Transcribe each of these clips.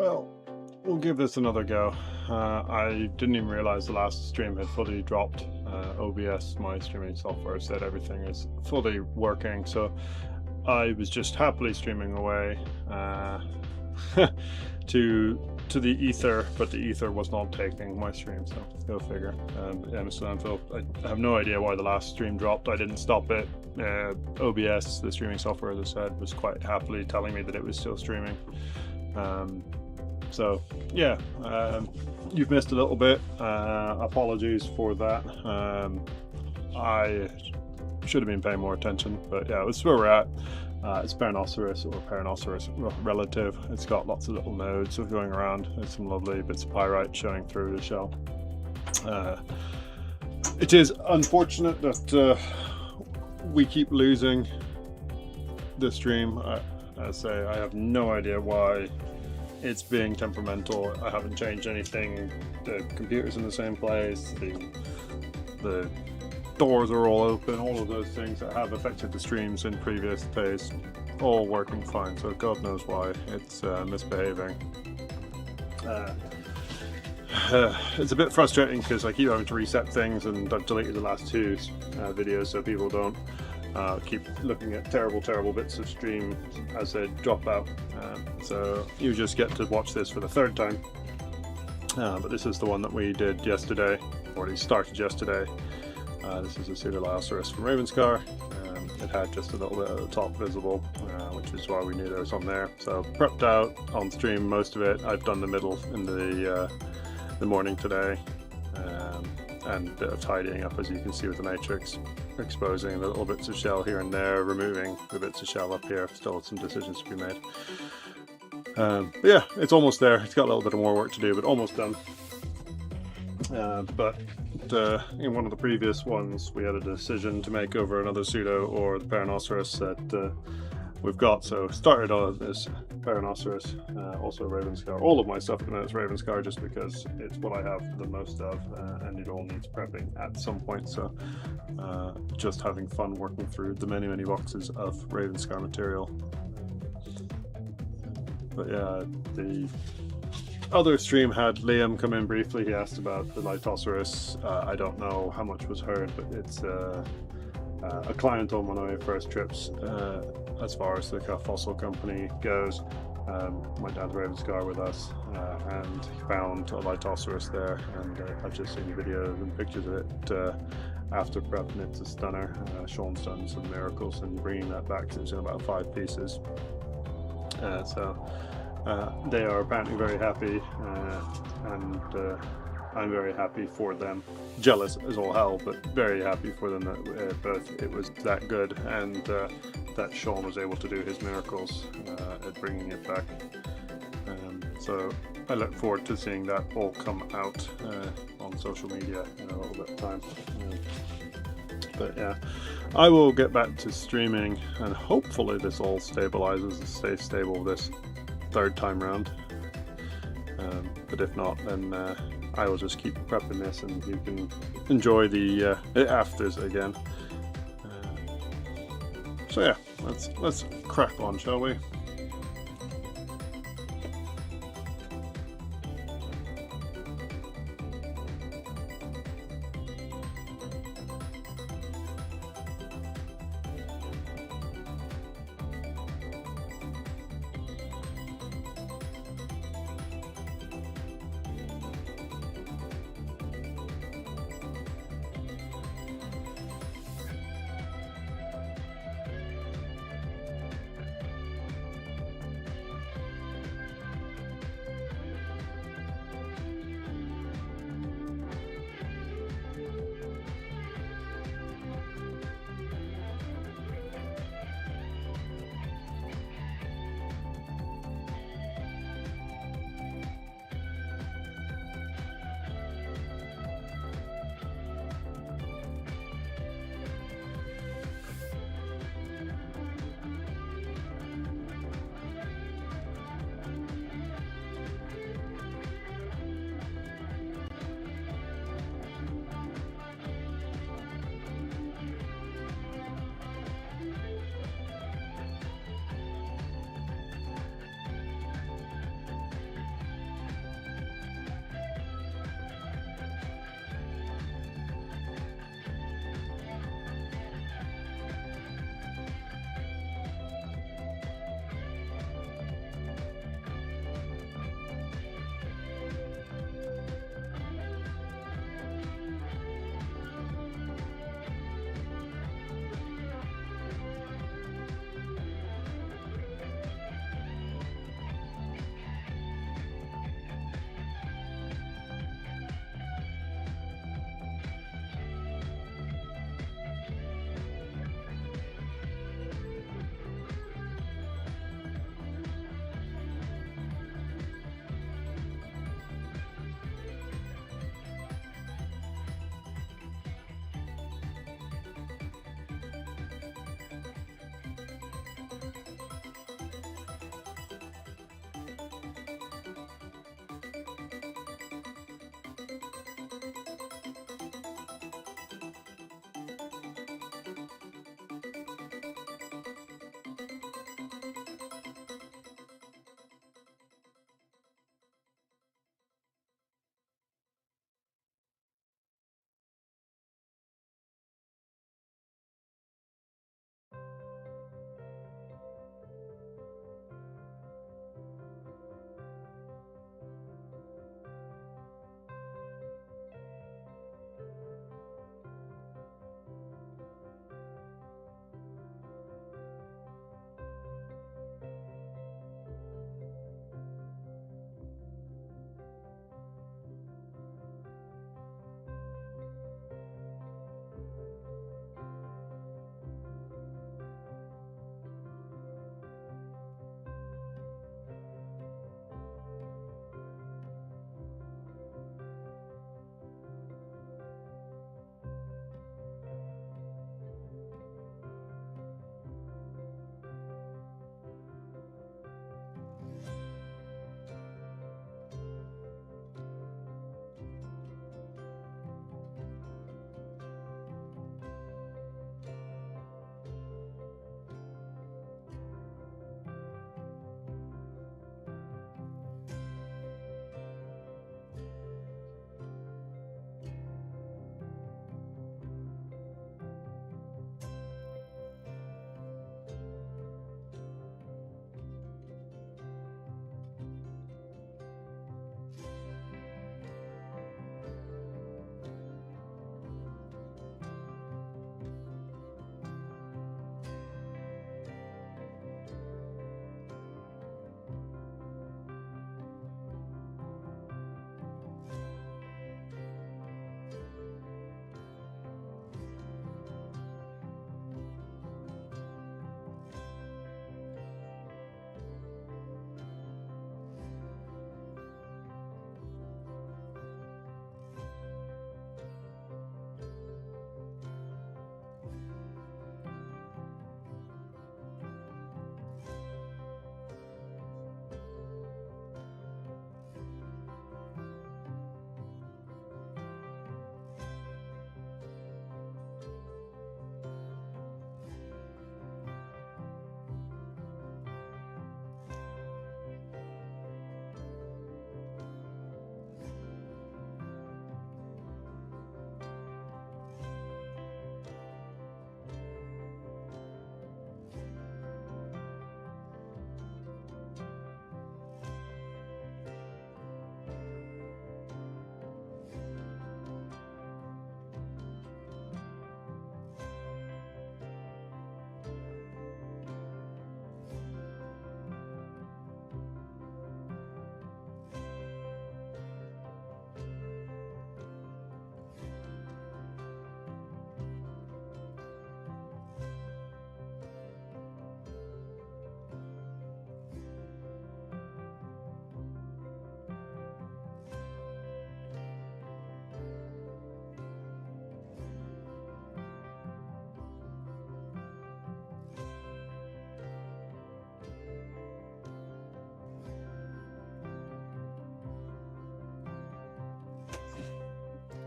Well, we'll give this another go. I didn't even realize the last stream had fully dropped. OBS, my streaming software, said everything is fully working, so I was just happily streaming away to the ether, but the ether was not taking my stream, so go figure. So I have no idea why the last stream dropped. I didn't stop it. OBS, the streaming software, as I said, was quite happily telling me that it was still streaming. So yeah, you've missed a little bit. Apologies for that. I should have been paying more attention, but yeah, that's where we're at. It's Paranoceros, or Paranoceros relative. It's got lots of little nodes going around. There's some lovely bits of pyrite showing through the shell. It is unfortunate that we keep losing the stream. I say I have no idea why it's being temperamental. I haven't changed anything. The computer's in the same place. The doors are all open. All of those things that have affected the streams in previous days, all working fine. So God knows why it's misbehaving. It's a bit frustrating because I keep having to reset things, and I've deleted the last two videos so people don't keep looking at terrible bits of stream as they drop out. So you just get to watch this for the third time. But this is the one that we did yesterday, or at least started yesterday. This is a Pseudoliosaurus from Ravenscar. It had just a little bit at the top visible, which is why we knew there was some there. So prepped out on stream most of it. I've done the middle in the morning today, and a bit of tidying up, as you can see with the matrix, exposing the little bits of shell here and there, removing the bits of shell up here. Still some decisions to be made. But yeah, it's almost there. It's got a little bit of more work to do, but almost done. But in one of the previous ones, we had a decision to make over another pseudo or the Paranoceros that we've got. So started on this Paranoceros, also Ravenscar. All of my stuff now is Ravenscar just because it's what I have the most of, and it all needs prepping at some point. So just having fun working through the many boxes of Ravenscar material. But yeah, the other stream had Liam come in briefly. He asked about the Litosaurus. I don't know how much was heard, but it's a client on one of my first trips as far as the fossil company goes. Went down to Ravenscar with us and found a Litosaurus there, and I've just seen videos and pictures of it after prep, and it's a stunner. Sean's done some miracles in bringing that back, so it's in about 5 pieces. They are apparently very happy, and I'm very happy for them. Jealous as all hell, but very happy for them that both it was that good, and that Sean was able to do his miracles at bringing it back. So I look forward to seeing that all come out on social media in a little bit of time. But yeah, I will get back to streaming, and hopefully this all stabilizes and stays stable this third time round. But if not, then I will just keep prepping this, and you can enjoy the afters again. So yeah, let's crack on, shall we?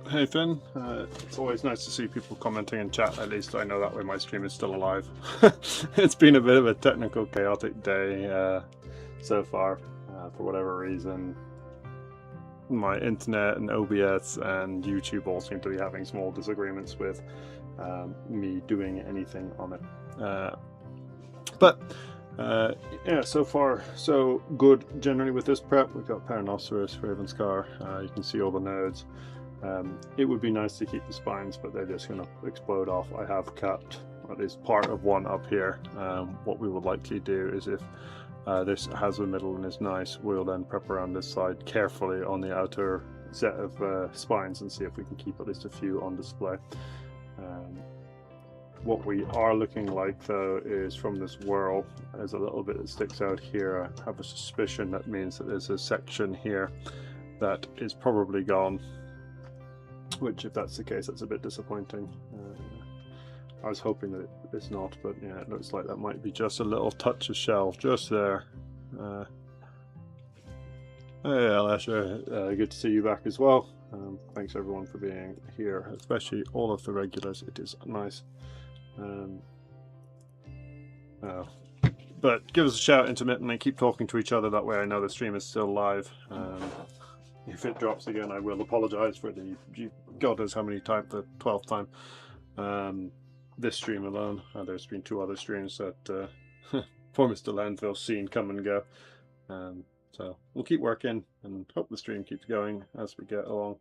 Hey Finn, it's always nice to see people commenting in chat. At least I know that way my stream is still alive. It's been a bit of a technical, chaotic day so far. For whatever reason, my internet and OBS and YouTube all seem to be having small disagreements with me doing anything on it. But yeah, so far so good generally with this prep. We've got Paranoceros, Ravenscar. You can see all the nodes. It would be nice to keep the spines, but they're just going to explode off. I have cut at least part of one up here. What we would likely do is if this has a middle and is nice, we'll then prep around this side carefully on the outer set of spines and see if we can keep at least a few on display. What we are looking like though is from this whirl, there's a little bit that sticks out here. I have a suspicion that means that there's a section here that is probably gone. Which, if that's the case, that's a bit disappointing. I was hoping that it's not, but yeah, it looks like that might be just a little touch of shell just there. Hey, Alessia, good to see you back as well. Thanks everyone for being here, especially all of the regulars. It is nice. But give us a shout intermittently. Keep talking to each other. That way, I know the stream is still live. If it drops again, I will apologise for the God knows how many times, the 12th time. This stream alone. There's been 2 other streams that poor Mr. Landfill's seen come and go. So we'll keep working and hope the stream keeps going as we get along.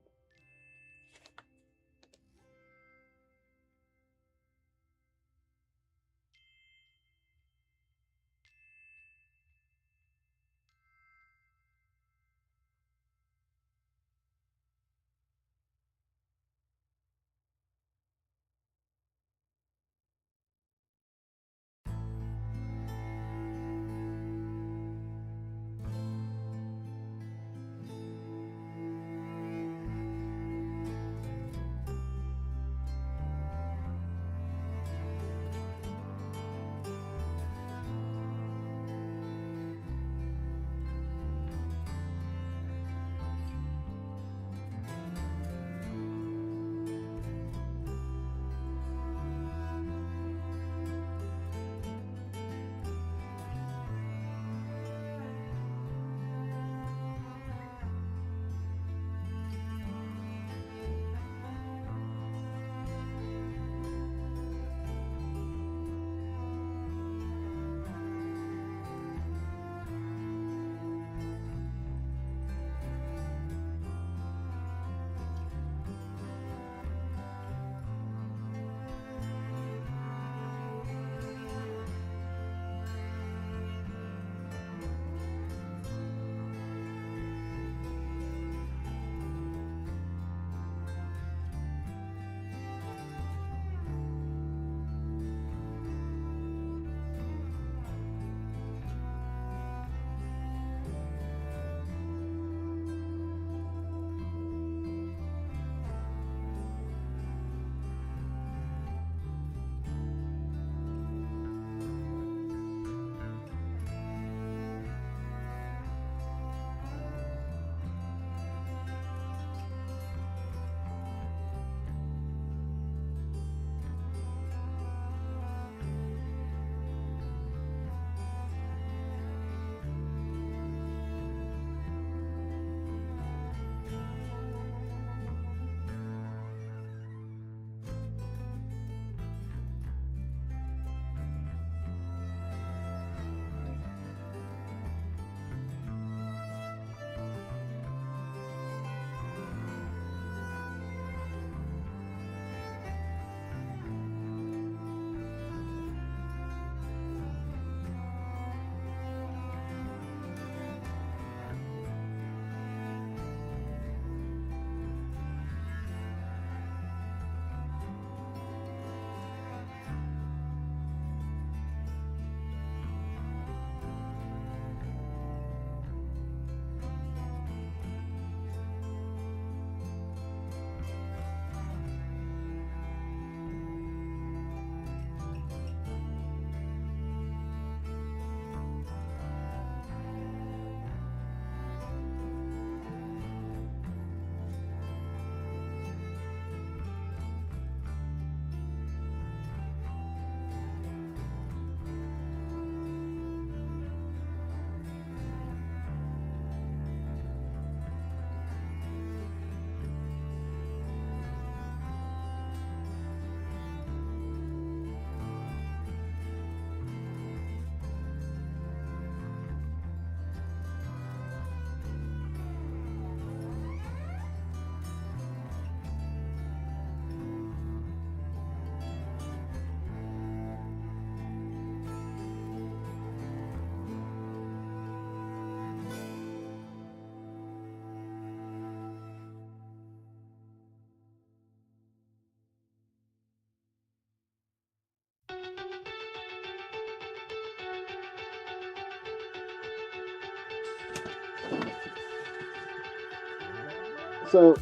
So,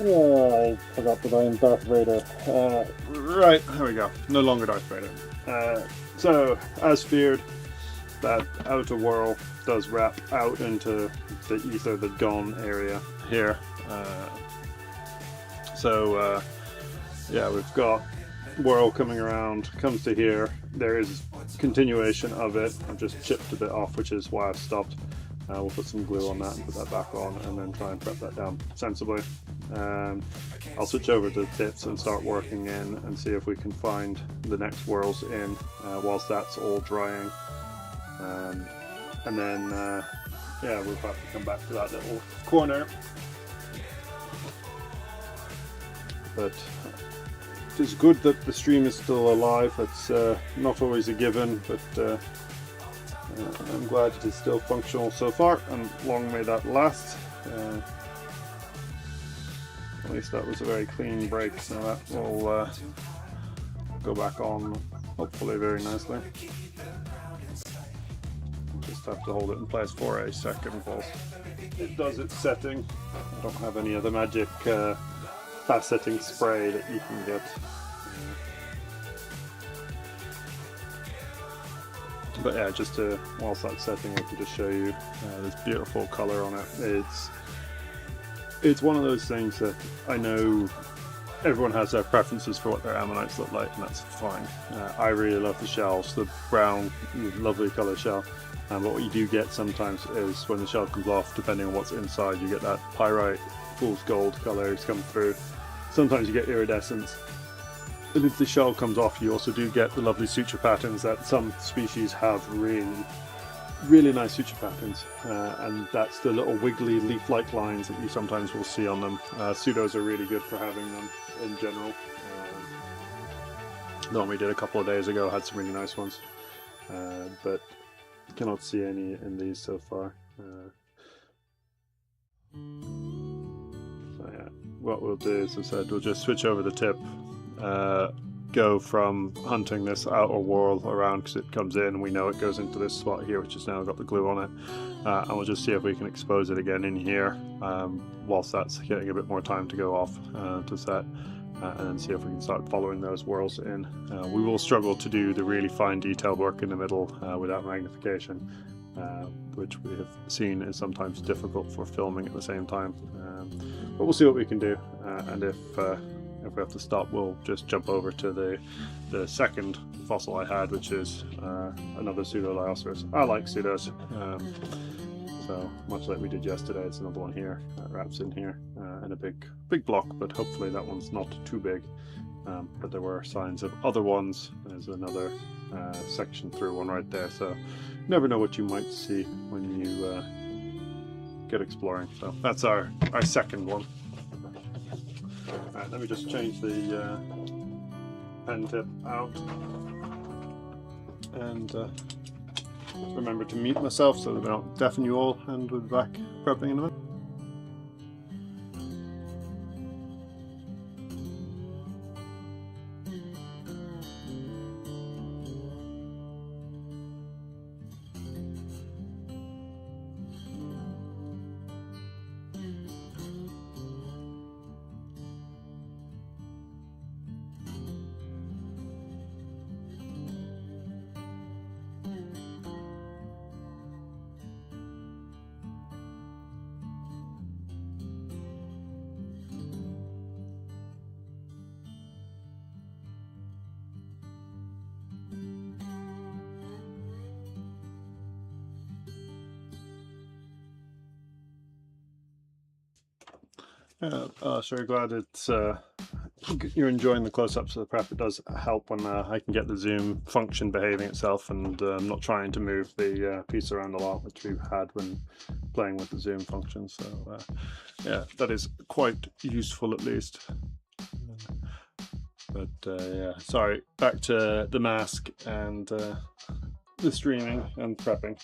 oh, I forgot that I'm Darth Vader. Right, there we go. No longer Darth Vader. So, as feared, that outer whirl does wrap out into the ether, the dawn area here. Yeah, we've got whirl coming around, comes to here. There is continuation of it. I've just chipped a bit off, which is why I've stopped. We'll put some glue on that and put that back on, and then try and prep that down sensibly. I'll switch over to tips and start working in and see if we can find the next whirls in whilst that's all drying. And then, yeah, we'll have to come back to that little corner. But it's good that the stream is still alive. It's not always a given, but I'm glad it is still functional so far, and long may that last. At least that was a very clean break, so that will go back on hopefully very nicely. Just have to hold it in place for a second whilst it does its setting. I don't have any other magic fast setting spray that you can get. But yeah, just to, whilst that's setting, I can just show you this beautiful color on it. It's one of those things that I know everyone has their preferences for what their ammonites look like, and that's fine. I really love the shells, the brown, lovely color shell. But what you do get sometimes is when the shell comes off, depending on what's inside, you get that pyrite, fool's gold colors come through. Sometimes you get iridescence. And if the shell comes off, you also do get the lovely suture patterns that some species have. Really nice suture patterns, and that's the little wiggly leaf-like lines that you sometimes will see on them. Pseudos are really good for having them in general. The one we did a couple of days ago had some really nice ones, but cannot see any in these so far. So yeah, what we'll do, as I said, we'll just switch over the tip. Go from hunting this outer wall around, because it comes in and we know it goes into this spot here, which has now got the glue on it, and we'll just see if we can expose it again in here whilst that's getting a bit more time to go off to set, and then see if we can start following those whorls in. We will struggle to do the really fine detailed work in the middle without magnification, which we have seen is sometimes difficult for filming at the same time, but we'll see what we can do, and if we have to stop, we'll just jump over to the second fossil I had, which is another pseudo-Lioceras. I like pseudos, so much like we did yesterday, it's another one here that wraps in here, and a big block, but hopefully that one's not too big. But there were signs of other ones. There's another section through one right there, so you never know what you might see when you get exploring. So that's our second one. Let me just change the pen tip out, and remember to mute myself so that I don't deafen you all, and we'll be back prepping in a minute. So glad it's you're enjoying the close-ups of the prep. It does help when I can get the zoom function behaving itself, and I'm not trying to move the piece around a lot, which we've had when playing with the zoom function. So yeah, that is quite useful at least. But yeah, sorry, back to the mask and the streaming and prepping.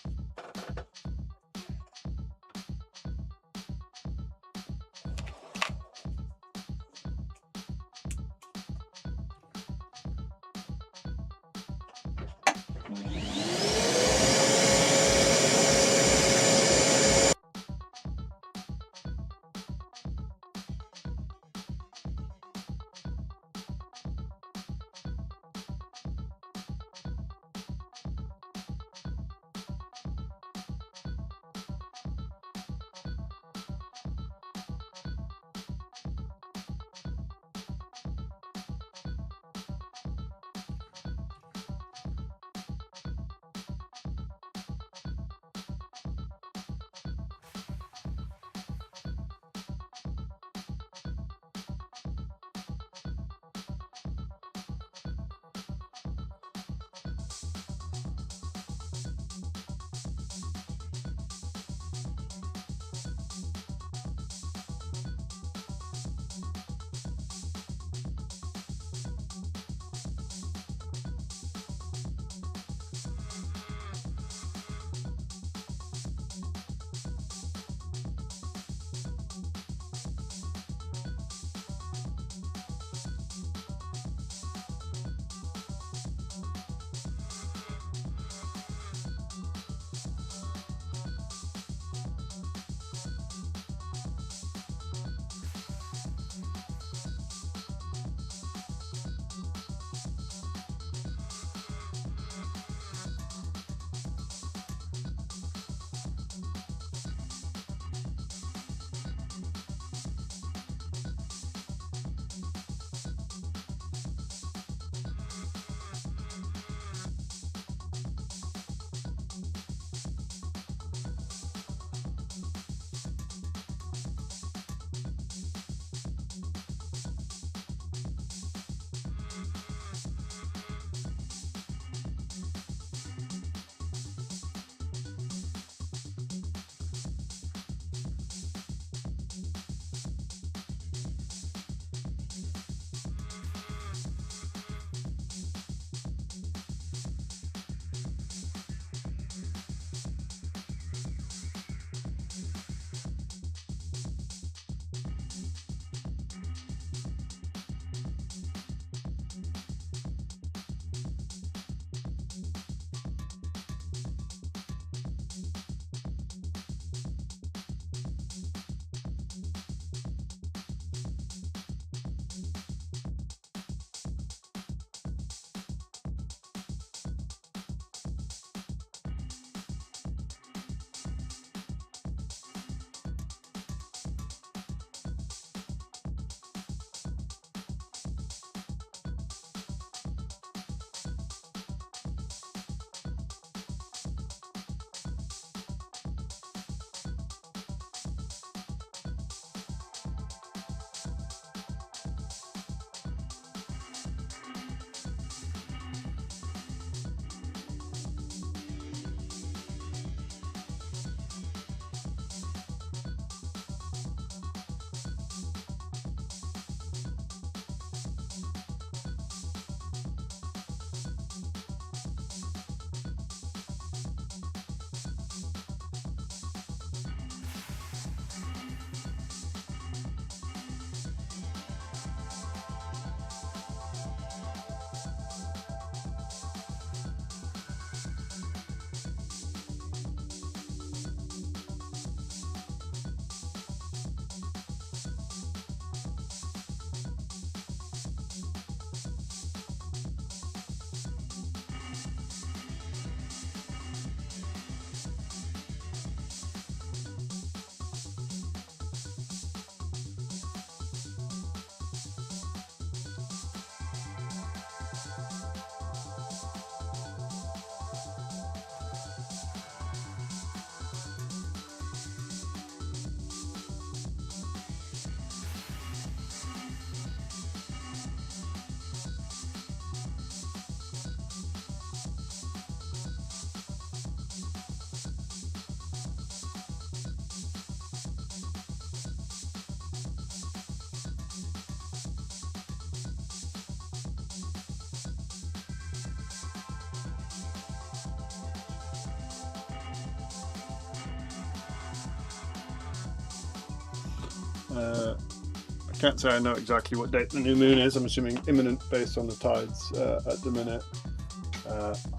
I can't say I know exactly what date the new moon is. I'm assuming imminent based on the tides at the minute.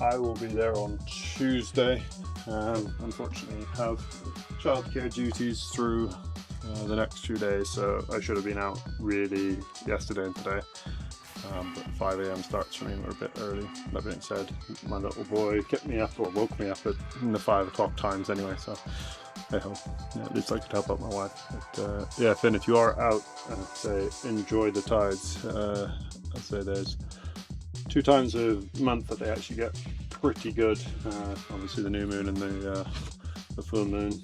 I will be there on Tuesday. Unfortunately, have childcare duties through the next 2 days, so I should have been out really yesterday and today. But 5 a.m. starts for me, we're a bit early. That being said, my little boy kept me up, or woke me up in the 5 o'clock times anyway, so hey ho, yeah, at least I could help out my wife. But yeah, Finn, if you are out, say enjoy the tides. I'd say there's 2 times a month that they actually get pretty good. Obviously the new moon and the full moon.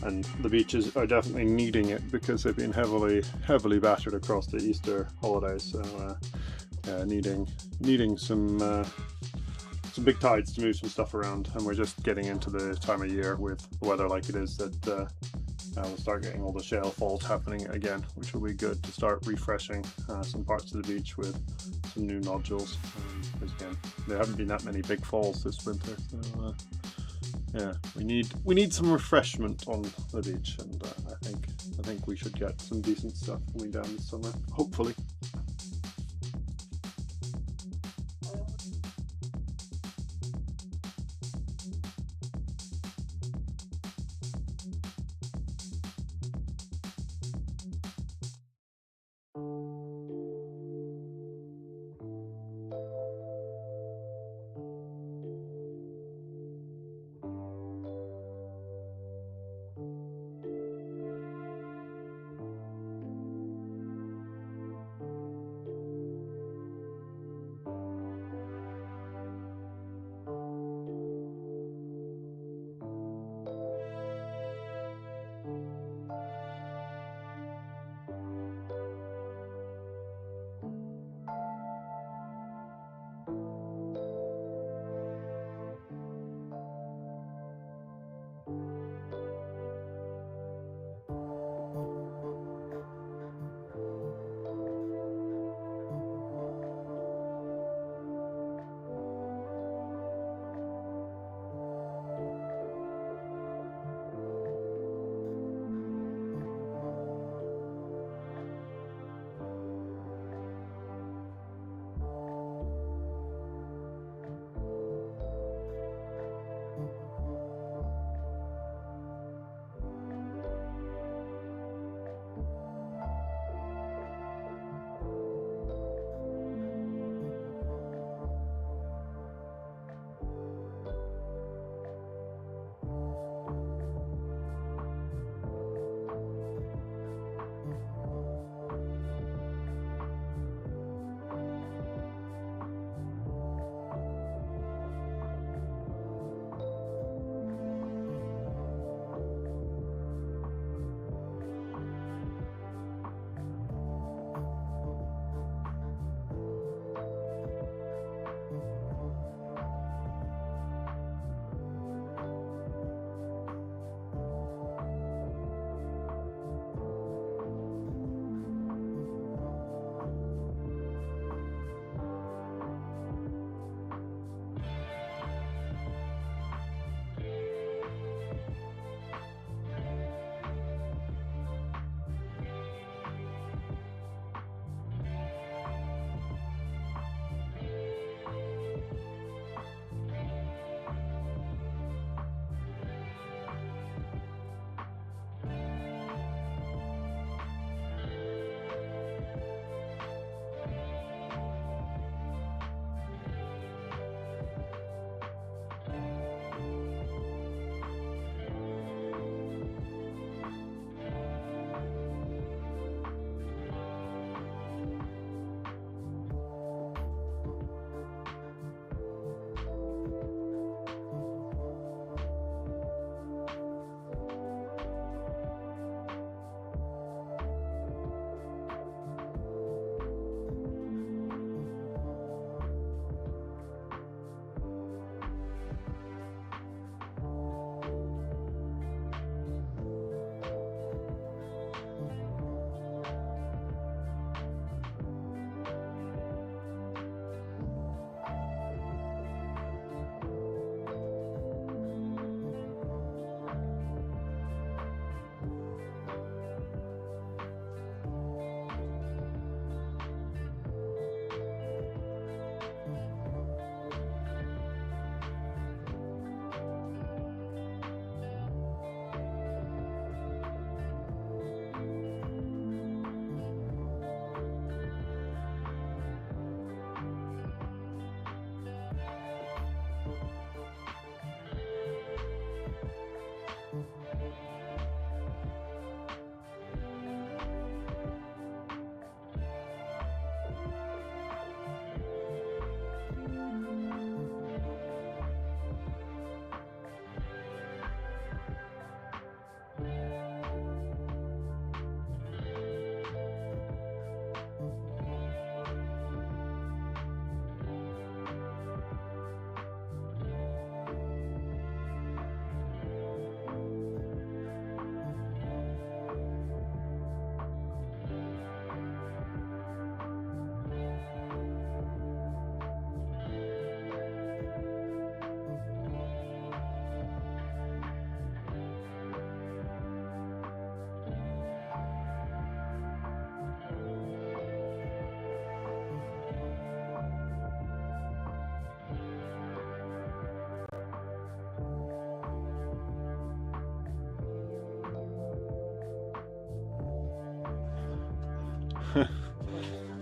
And the beaches are definitely needing it because they've been heavily battered across the Easter holidays. So needing some big tides to move some stuff around. And we're just getting into the time of year with the weather like it is that we'll start getting all the shale falls happening again, which will be good to start refreshing some parts of the beach with some new nodules. Because again, there haven't been that many big falls this winter. So, yeah, we need some refreshment on the beach, and I think we should get some decent stuff coming down this summer, hopefully.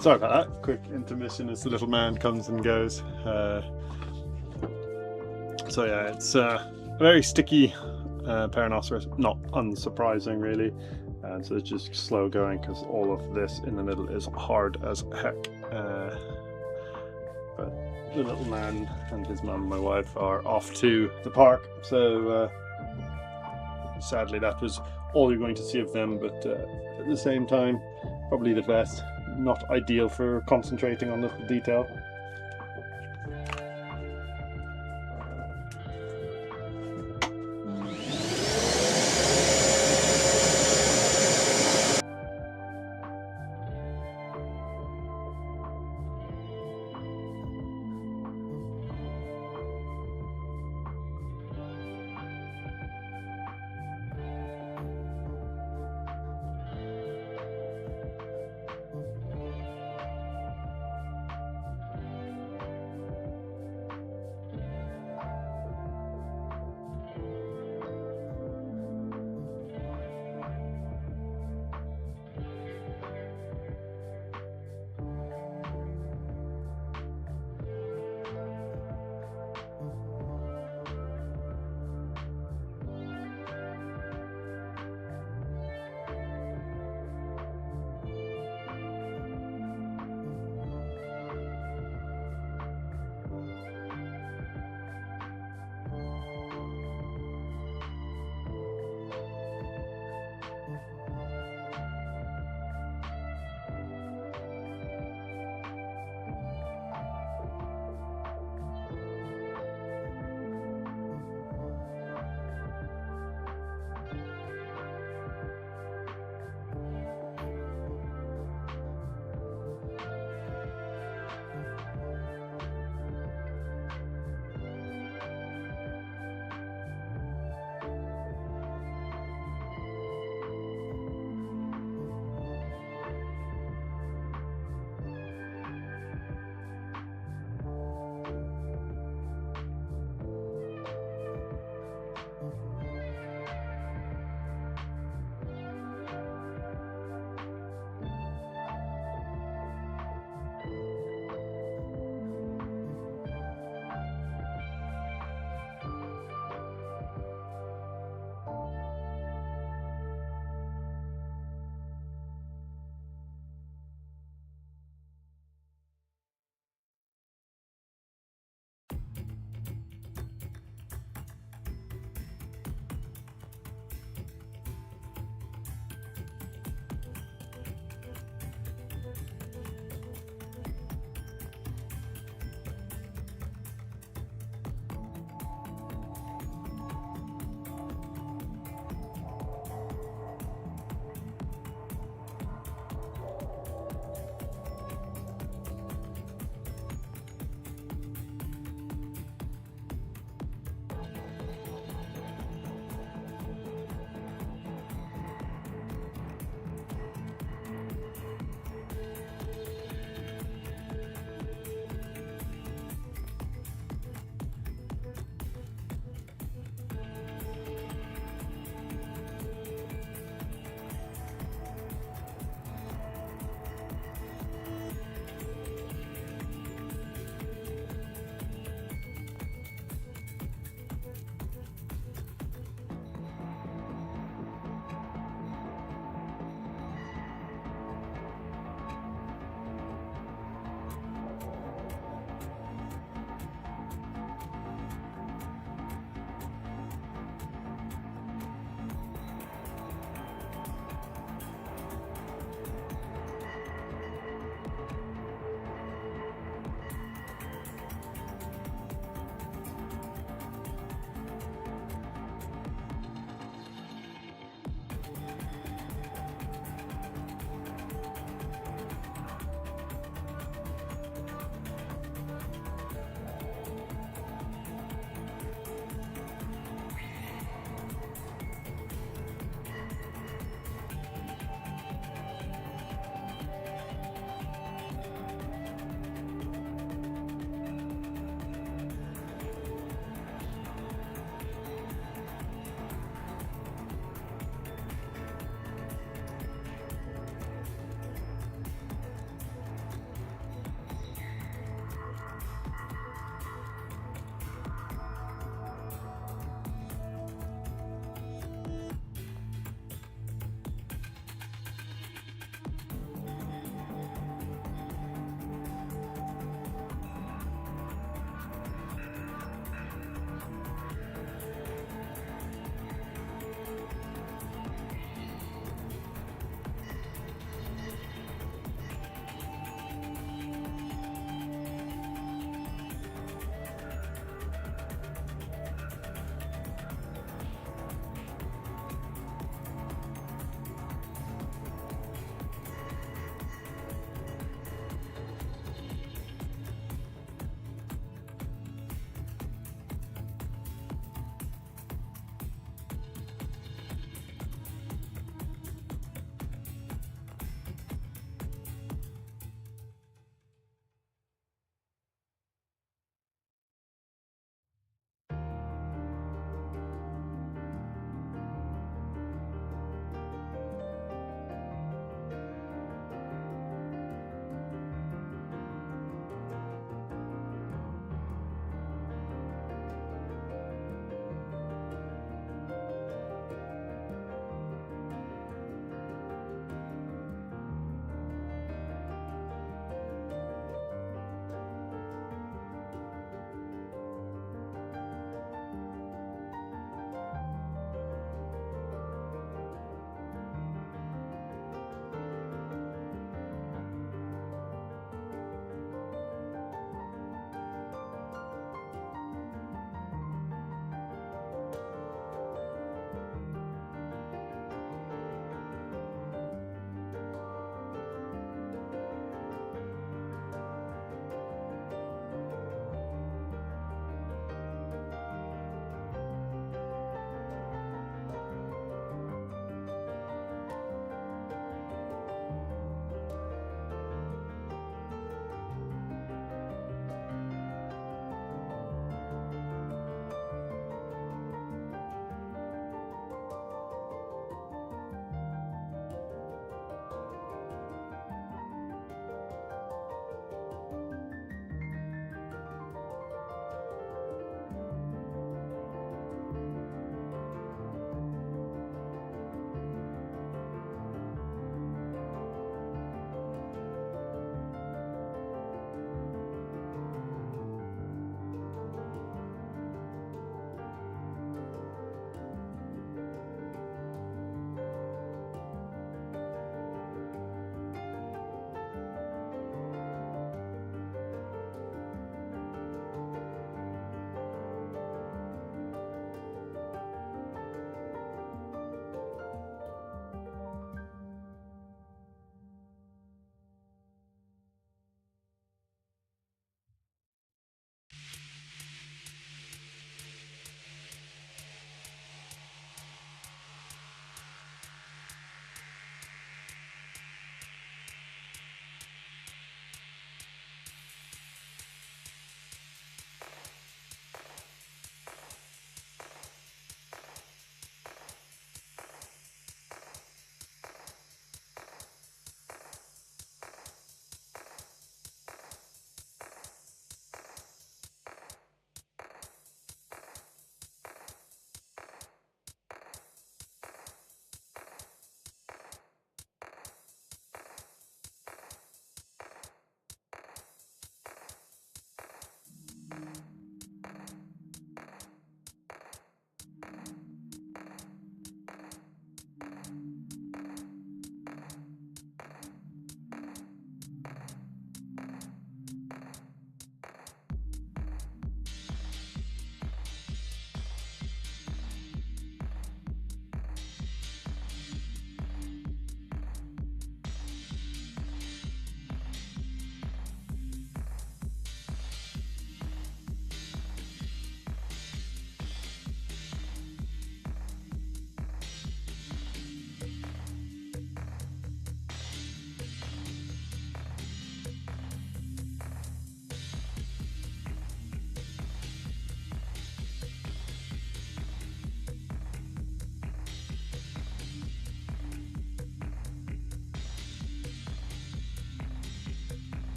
Sorry about that. Quick intermission as the little man comes and goes. So yeah, it's a very sticky Paranosauros, not unsurprising really. And so it's just slow going because all of this in the middle is hard as heck. But the little man and his mum and my wife are off to the park, so sadly that was all you're going to see of them, but at the same time probably the best. Not ideal for concentrating on little detail.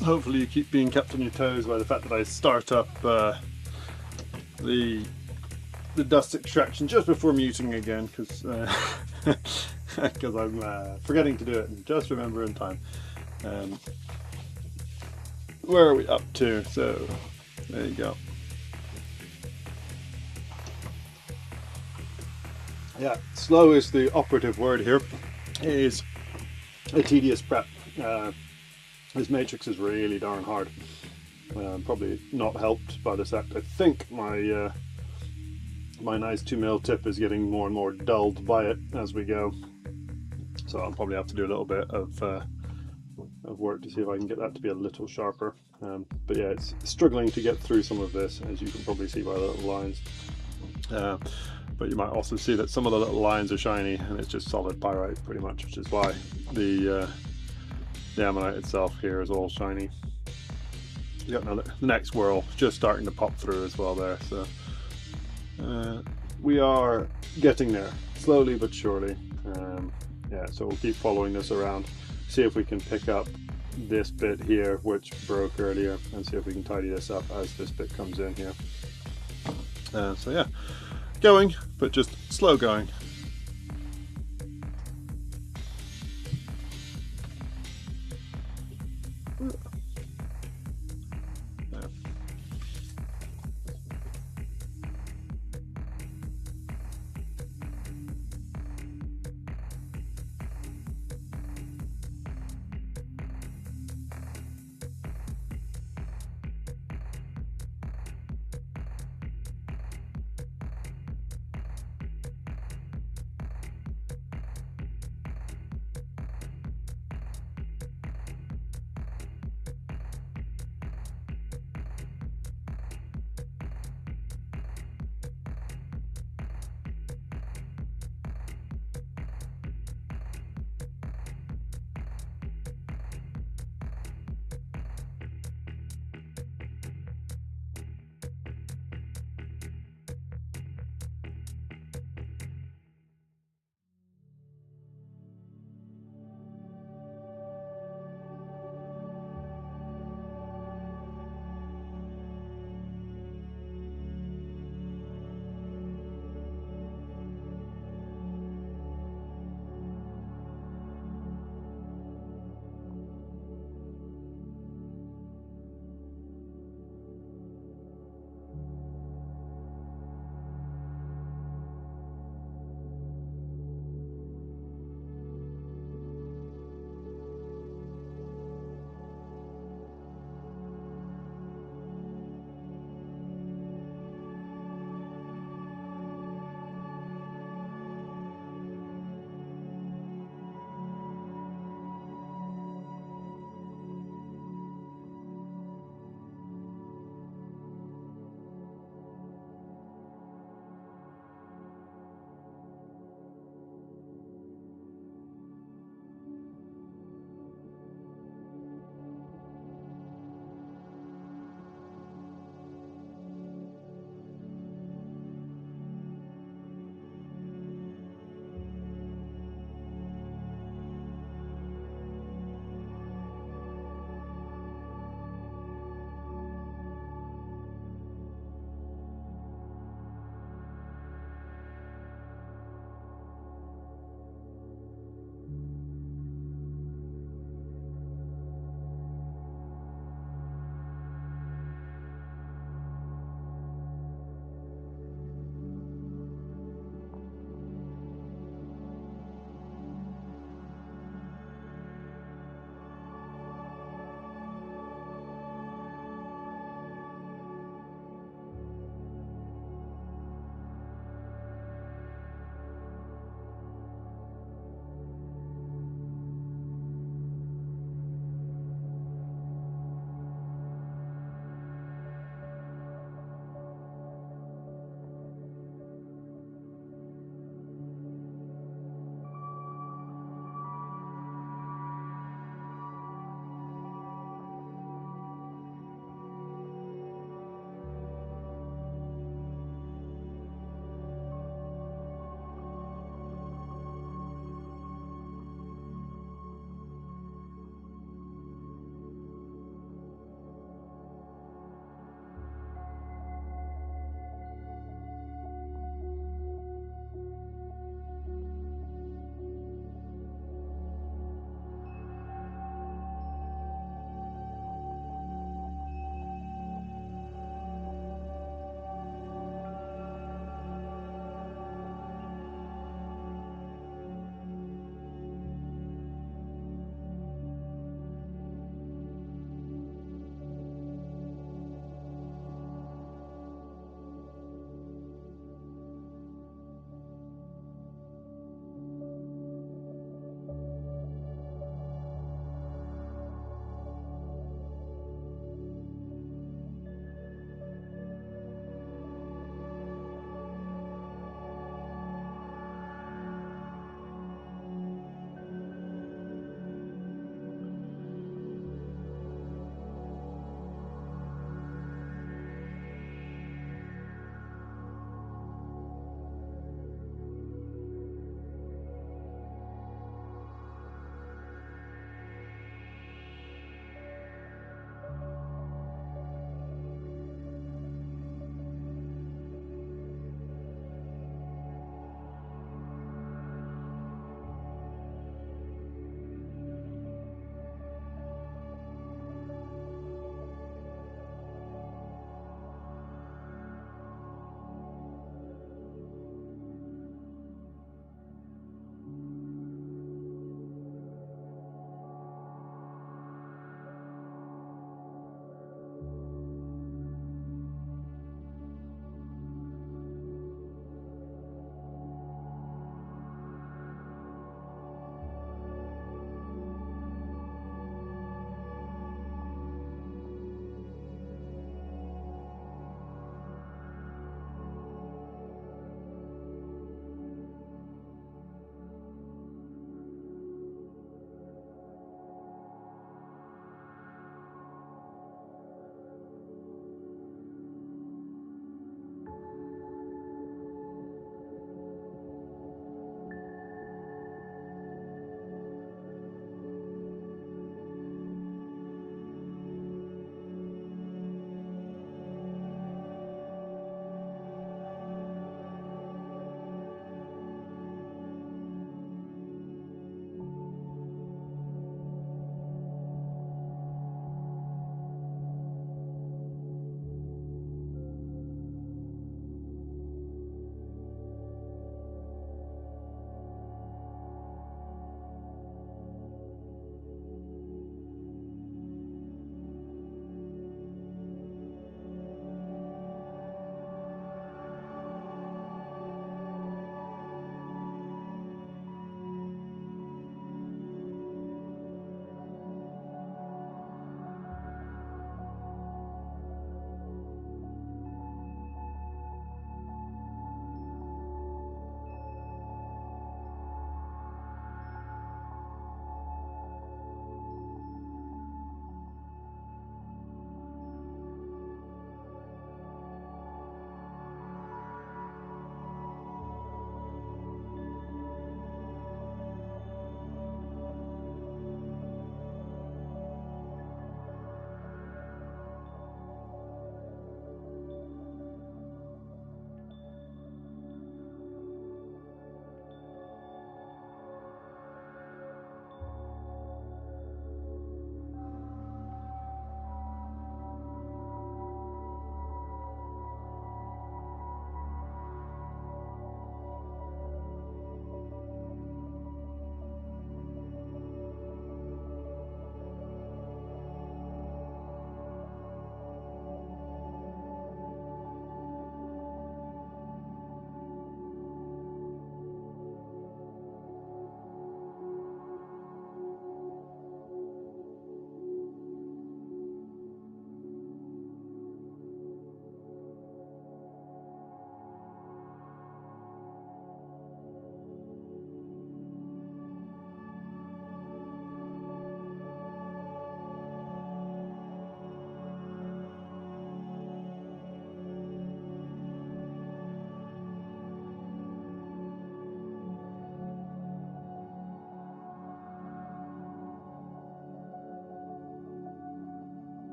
hopefully you keep being kept on your toes by the fact that I start up the dust extraction just before muting again, because I'm forgetting to do it and just remember in time. Where are we up to? So there you go. Yeah, slow is the operative word here. It is a tedious prep. This matrix is really darn hard. Probably not helped by the fact I think my my nice 2mm tip is getting more and more dulled by it as we go. So I'll probably have to do a little bit of work to see if I can get that to be a little sharper. But yeah, it's struggling to get through some of this, as you can probably see by the little lines. But you might also see that some of the little lines are shiny, and it's just solid pyrite pretty much, which is why the ammonite itself here is all shiny. You got another, the next whirl just starting to pop through as well there. So we are getting there, slowly but surely. Yeah, so we'll keep following this around, see if we can pick up this bit here which broke earlier, and see if we can tidy this up as this bit comes in here. So yeah, going, but just slow going.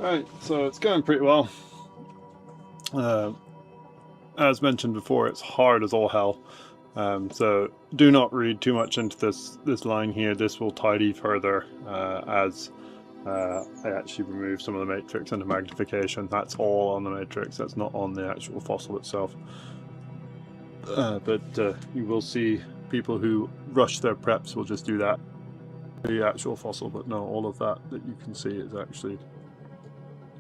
Right, so it's going pretty well. As mentioned before, it's hard as all hell. So do not read too much into this line here. This will tidy further as I actually remove some of the matrix and the magnification. That's all on the matrix, that's not on the actual fossil itself. But you will see people who rush their preps will just do that, the actual fossil, but no, all of that you can see is actually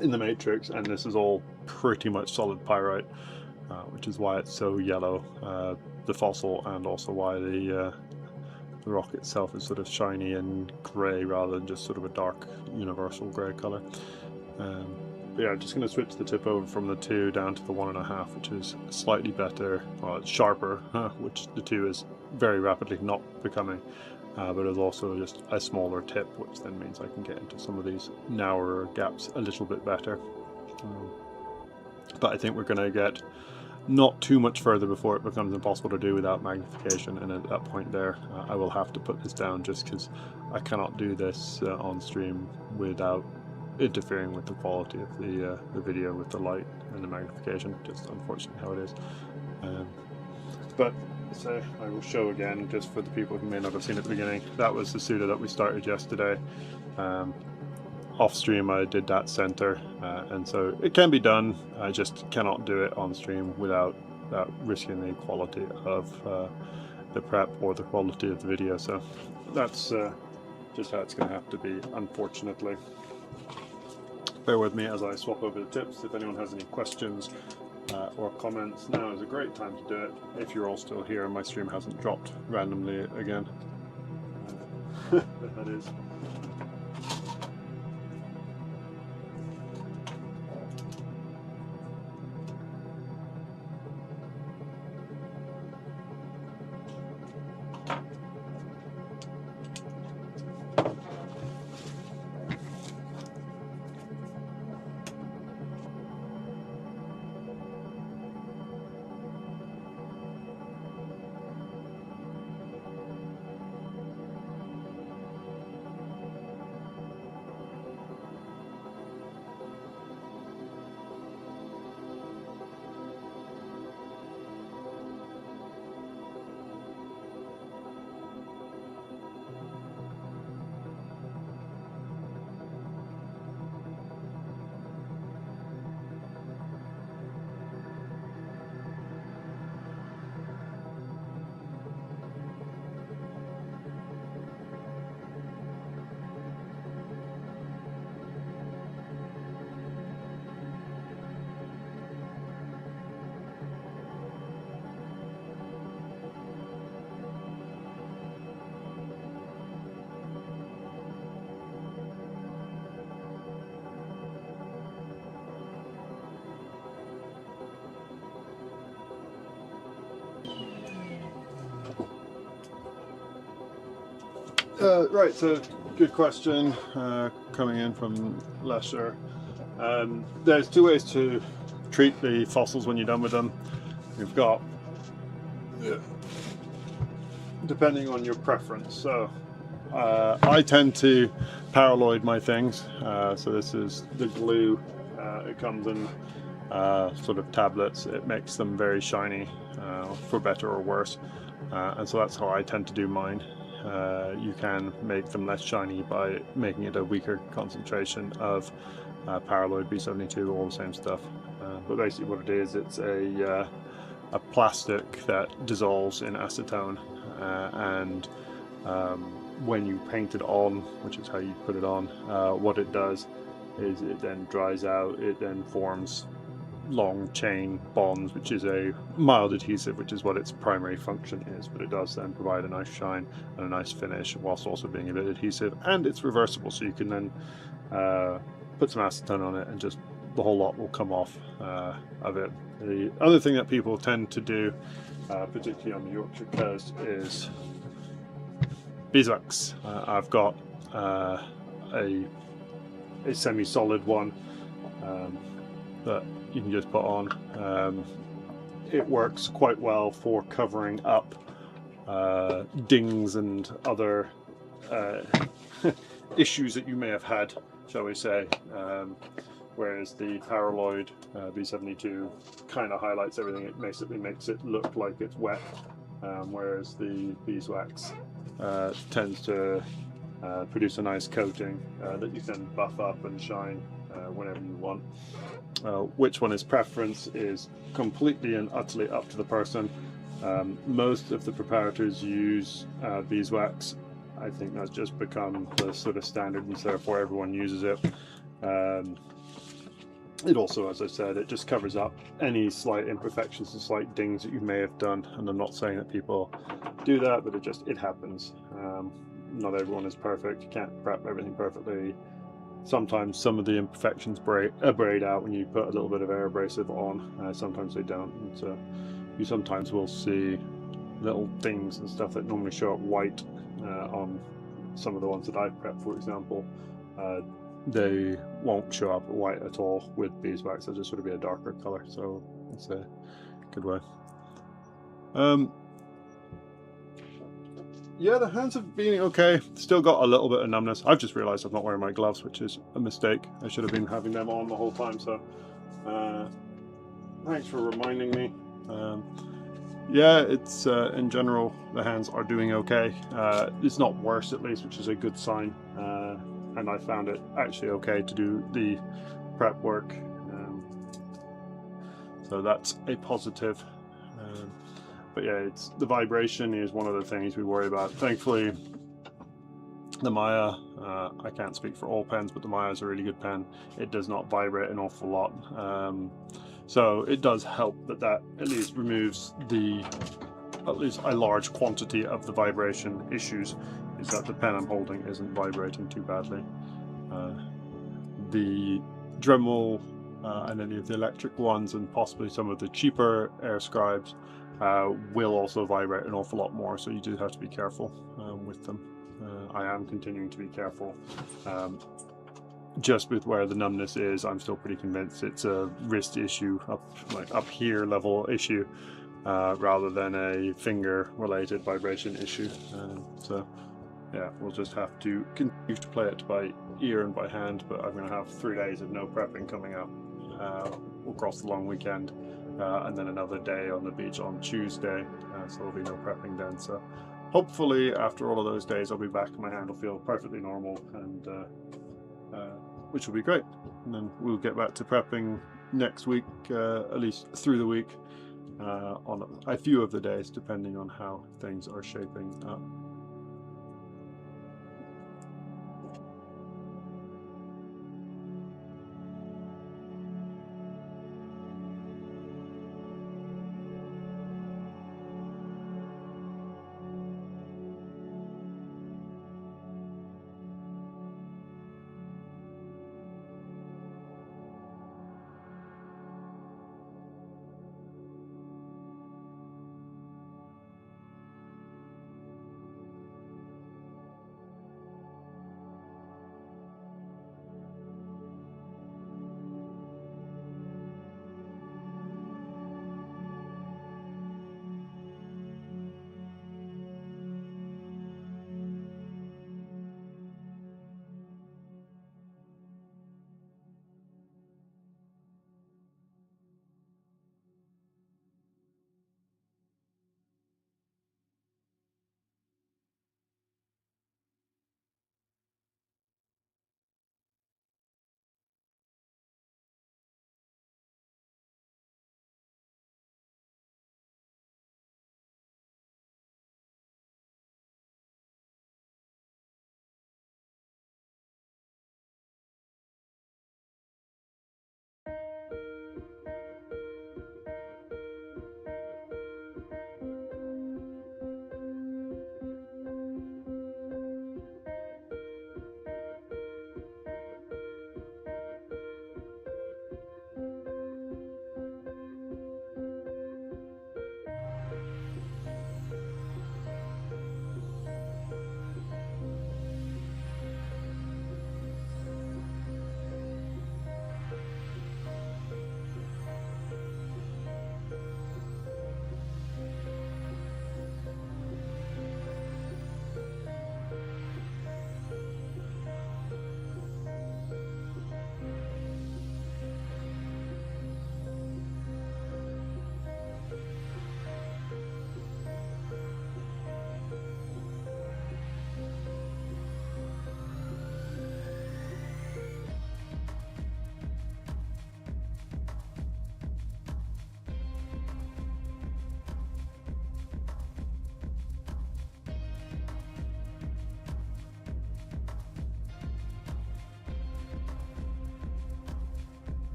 in the matrix, and this is all pretty much solid pyrite, which is why it's so yellow, the fossil, and also why the rock itself is sort of shiny and grey rather than just sort of a dark universal grey colour. But yeah, I'm just going to switch the tip over from the 2 down to the 1.5, which is slightly better, well, it's sharper, which the 2 is very rapidly not becoming, but it's also just a smaller tip, which then means I can get into some of these narrower gaps a little bit better. But I think we're going to get not too much further before it becomes impossible to do without magnification, and at that point there I will have to put this down, just because I cannot do this on stream without interfering with the quality of the video with the light and the magnification, just unfortunately how it is. But so I will show again, just for the people who may not have seen at the beginning, that was the Suda that we started yesterday. Off stream I did that center, and so it can be done, I just cannot do it on stream without risking the quality of the prep or the quality of the video, so that's just how it's going to have to be, unfortunately. Bear with me as I swap over the tips. If anyone has any questions or comments, now is a great time to do it, if you're all still here and my stream hasn't dropped randomly again. That is. Right, so good question coming in from Lesher. There's 2 ways to treat the fossils when you're done with them. You've got, depending on your preference. So I tend to paraloid my things. So this is the glue. It comes in sort of tablets. It makes them very shiny, for better or worse. And so that's how I tend to do mine. You can make them less shiny by making it a weaker concentration of paraloid B72, all the same stuff. But basically what it is, it's a plastic that dissolves in acetone, and when you paint it on, which is how you put it on, what it does is it then dries out, it then forms long chain bonds, which is a mild adhesive, which is what its primary function is, but it does then provide a nice shine and a nice finish whilst also being a bit adhesive, and it's reversible, so you can then put some acetone on it and just the whole lot will come off of it. The other thing that people tend to do, particularly on the Yorkshire coast, is beeswax. I've got a semi-solid one that you can just put on. It works quite well for covering up dings and other issues that you may have had, shall we say. whereas the Paraloid B72 kind of highlights everything. It basically makes it look like it's wet, whereas the beeswax tends to produce a nice coating that you can buff up and shine whenever you want. Which one is preference is completely and utterly up to the person. Most of the preparators use beeswax. I think that's just become the sort of standard, and so therefore everyone uses it. It also, as I said, it just covers up any slight imperfections and slight dings that you may have done. And I'm not saying that people do that, but it happens. Not everyone is perfect. You can't prep everything perfectly. Sometimes some of the imperfections braid out when you put a little bit of air abrasive on. Sometimes they don't. And so you sometimes will see little things and stuff that normally show up white on some of the ones that I've prepped, for example. They won't show up white at all with beeswax. They'll just sort of be a darker color. So it's a good way. Yeah, the hands have been okay. Still got a little bit of numbness. I've just realized I'm not wearing my gloves, which is a mistake. I should have been having them on the whole time. So thanks for reminding me. Yeah, it's in general the hands are doing okay. It's not worse, at least, which is a good sign. And I found it actually okay to do the prep work. So that's a positive. But yeah, the vibration is one of the things we worry about. Thankfully, the Maya, I can't speak for all pens, but the Maya is a really good pen. It does not vibrate an awful lot. So it does help that at least removes at least a large quantity of the vibration issues, is that the pen I'm holding isn't vibrating too badly. The Dremel and any of the electric ones, and possibly some of the cheaper air scribes, will also vibrate an awful lot more, so you do have to be careful with them. I am continuing to be careful. Just with where the numbness is, I'm still pretty convinced it's a wrist issue, up here level issue, rather than a finger related vibration issue. So yeah, we'll just have to continue to play it by ear and by hand, but I'm going to have 3 days of no prepping coming up across the long weekend, and then another day on the beach on Tuesday, so there'll be no prepping then. So hopefully after all of those days I'll be back and my hand will feel perfectly normal, and which will be great. And then we'll get back to prepping next week, at least through the week, on a few of the days, depending on how things are shaping up.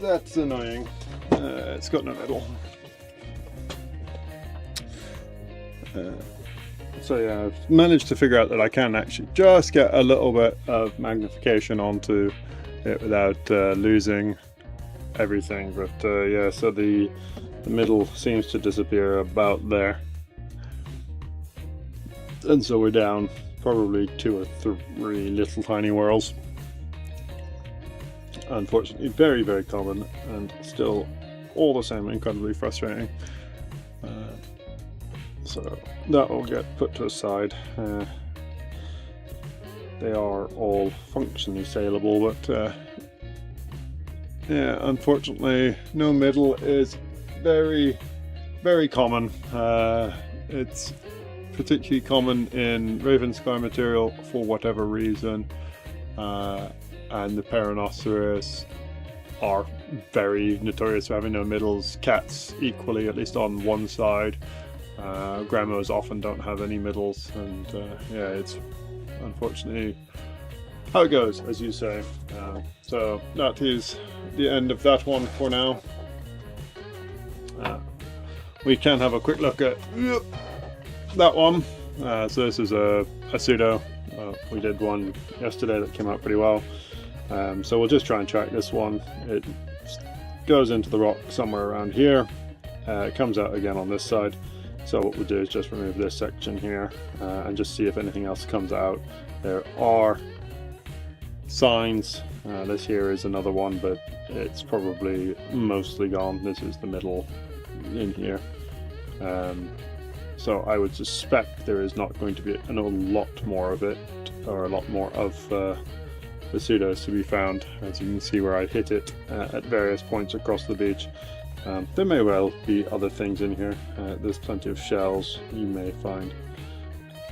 That's annoying. It's got no middle. So yeah, I've managed to figure out that I can actually just get a little bit of magnification onto it without losing everything. But yeah, so the middle seems to disappear about there. And so we're down probably 2 or 3 little tiny whirls. Unfortunately, very, very common, and still all the same incredibly frustrating. So that will get put to a side. They are all functionally saleable, but yeah, unfortunately, no middle is very, very common. It's particularly common in Raven Sky material for whatever reason, and the Peronoceros are very notorious for having no middles. Cats equally, at least on one side. Gramos often don't have any middles, and yeah, it's unfortunately how it goes, as you say. So that is the end of that one for now. We can have a quick look at that one. So this is a pseudo. We did one yesterday that came out pretty well. So we'll just try and track this one. It goes into the rock somewhere around here. It comes out again on this side. So what we'll do is just remove this section here and just see if anything else comes out. There are signs. This here is another one, but it's probably mostly gone. This is the middle in here. So I would suspect there is not going to be a lot more of it, or a lot more of the pseudos to be found. As you can see where I hit it at various points across the beach. There may well be other things in here. There's plenty of shells. You may find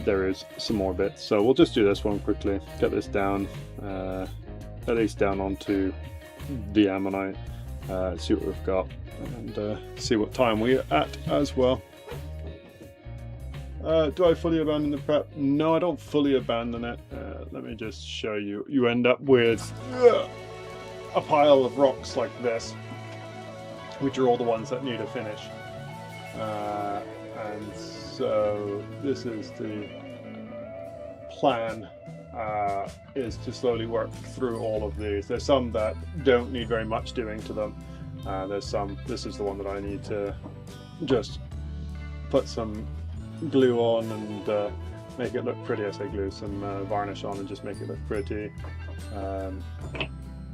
there is some more bits. So we'll just do this one quickly, get this down, at least down onto the ammonite, see what we've got, and see what time we're at as well. Do I fully abandon the prep? No, I don't fully abandon it. Let me just show you. You end up with a pile of rocks like this, which are all the ones that need a finish. And so this is the plan, is to slowly work through all of these. There's some that don't need very much doing to them. There's some, this is the one that I need to just put some glue on and make it look pretty. I say glue, some varnish on and just make it look pretty.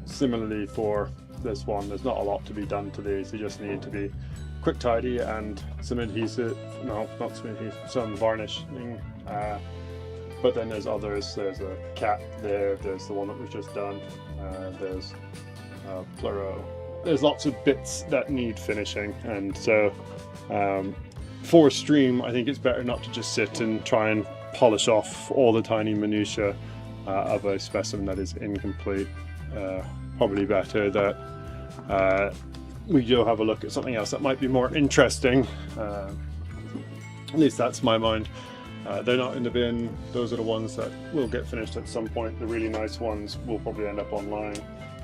Similarly for this one, there's not a lot to be done to these. They just need to be quick tidy and some adhesive, no, not some adhesive, some varnishing. But then there's others. There's a cat there, there's the one that was just done, there's pluro. There's lots of bits that need finishing, and so for a stream I think it's better not to just sit and try and polish off all the tiny minutiae of a specimen that is incomplete. Probably better that we go have a look at something else that might be more interesting. At least that's my mind. They're not in the bin. Those are the ones that will get finished at some point. The really nice ones will probably end up online.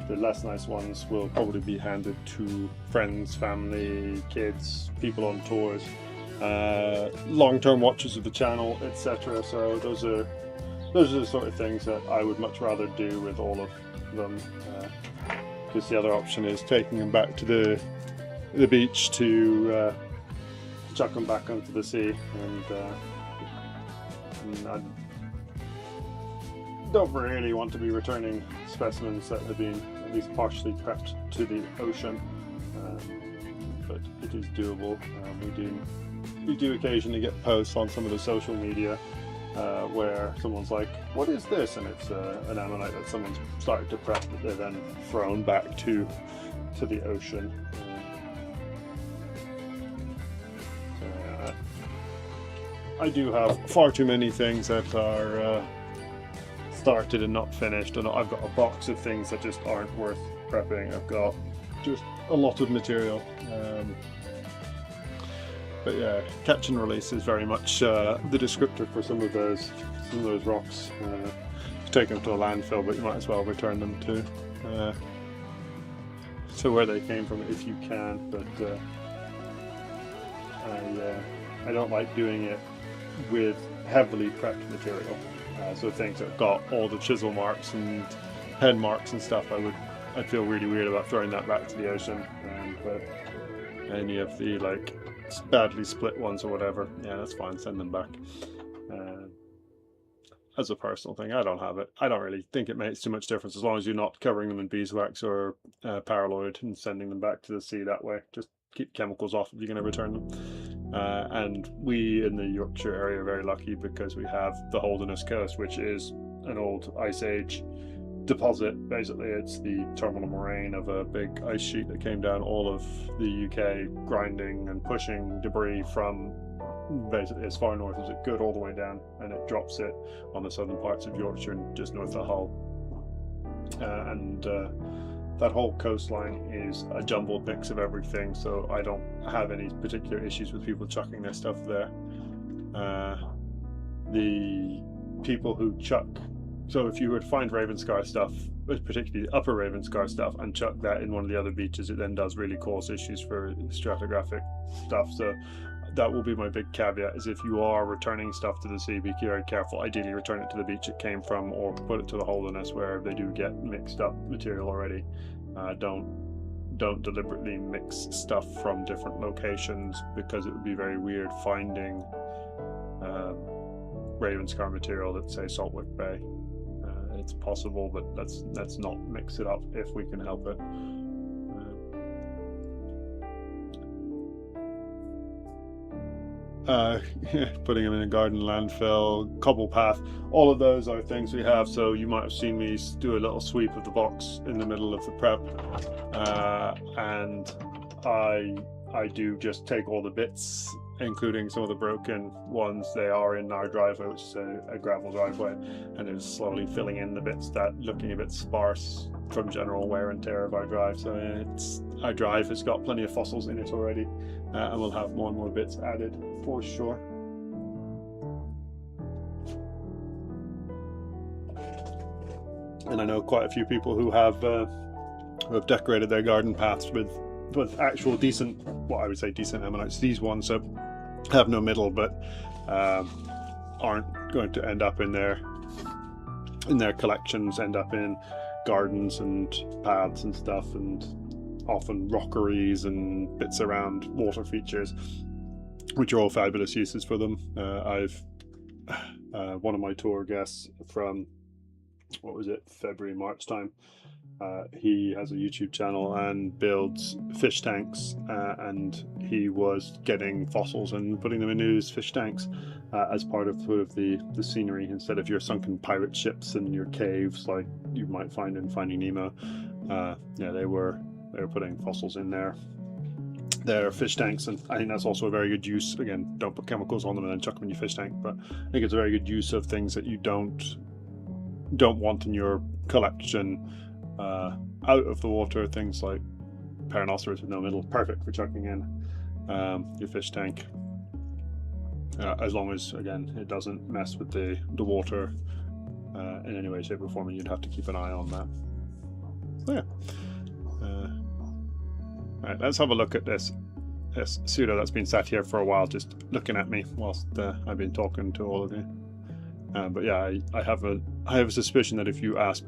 The less nice ones will probably be handed to friends, family, kids, people on tours, long-term watchers of the channel, etc. So those are the sort of things that I would much rather do with all of them. Because the other option is taking them back to the beach to chuck them back onto the sea, and I don't really want to be returning specimens that have been at least partially prepped to the ocean, but it is doable. We do occasionally get posts on some of the social media where someone's like, what is this? And it's an ammonite that someone's started to prep that they're then thrown back to the ocean. I do have far too many things that are started and not finished, and I've got a box of things that just aren't worth prepping. I've got just a lot of material. But yeah, catch and release is very much the descriptor for some of those rocks. You take them to a landfill, but you might as well return them to to where they came from if you can, but I don't like doing it with heavily prepped material. So things that have got all the chisel marks and pen marks and stuff, I'd feel really weird about throwing that back to the ocean. But any of the like badly split ones or whatever, yeah, that's fine, send them back. As a personal thing, I don't have it. I don't really think it makes too much difference as long as you're not covering them in beeswax or paraloid and sending them back to the sea that way. Just keep chemicals off if you're going to return them. And we in the Yorkshire area are very lucky because we have the Holderness Coast, which is an old ice age deposit. Basically, it's the terminal moraine of a big ice sheet that came down all of the UK, grinding and pushing debris from basically as far north as it could all the way down, and it drops it on the southern parts of Yorkshire and just north of Hull. That whole coastline is a jumbled mix of everything, so I don't have any particular issues with people chucking their stuff there. The people who chuck, so if you were to find Ravenscar stuff, particularly upper Ravenscar stuff, and chuck that in one of the other beaches, it then does really cause issues for stratigraphic stuff. So that will be my big caveat, is if you are returning stuff to the sea, be very careful. Ideally return it to the beach it came from, or put it to the Holderness where they do get mixed up material already. Don't deliberately mix stuff from different locations, because it would be very weird finding Ravenscar material at, say, Saltwick Bay. It's possible, but let's not mix it up if we can help it. Putting them in a garden landfill, cobble path, all of those are things we have. So you might have seen me do a little sweep of the box in the middle of the prep, and I do just take all the bits, including some of the broken ones. They are in our driveway, which is a gravel driveway, and it's slowly filling in the bits that looking a bit sparse from general wear and tear of our drive. So our drive has got plenty of fossils in it already, and we'll have more and more bits added for sure. And I know quite a few people who have decorated their garden paths with actual decent, what I would say decent ammonites. These ones have no middle, but aren't going to end up in their collections, end up in gardens and paths and stuff, and often rockeries and bits around water features, which are all fabulous uses for them. I've one of my tour guests from, what was it, February, March time, he has a YouTube channel and builds fish tanks, and he was getting fossils and putting them in his fish tanks as part of sort of the scenery, instead of your sunken pirate ships and your caves like you might find in Finding Nemo. Yeah, they were putting fossils in their fish tanks, and I think that's also a very good use. Again, don't put chemicals on them and then chuck them in your fish tank, but I think it's a very good use of things that you don't want in your collection out of the water. Things like Paranoceros with no middle, perfect for chucking in your fish tank, as long as, again, it doesn't mess with the water in any way, shape or form, and you'd have to keep an eye on that. So yeah. Alright, let's have a look at this pseudo that's been sat here for a while, just looking at me whilst I've been talking to all of you. But yeah, I have a suspicion that if you ask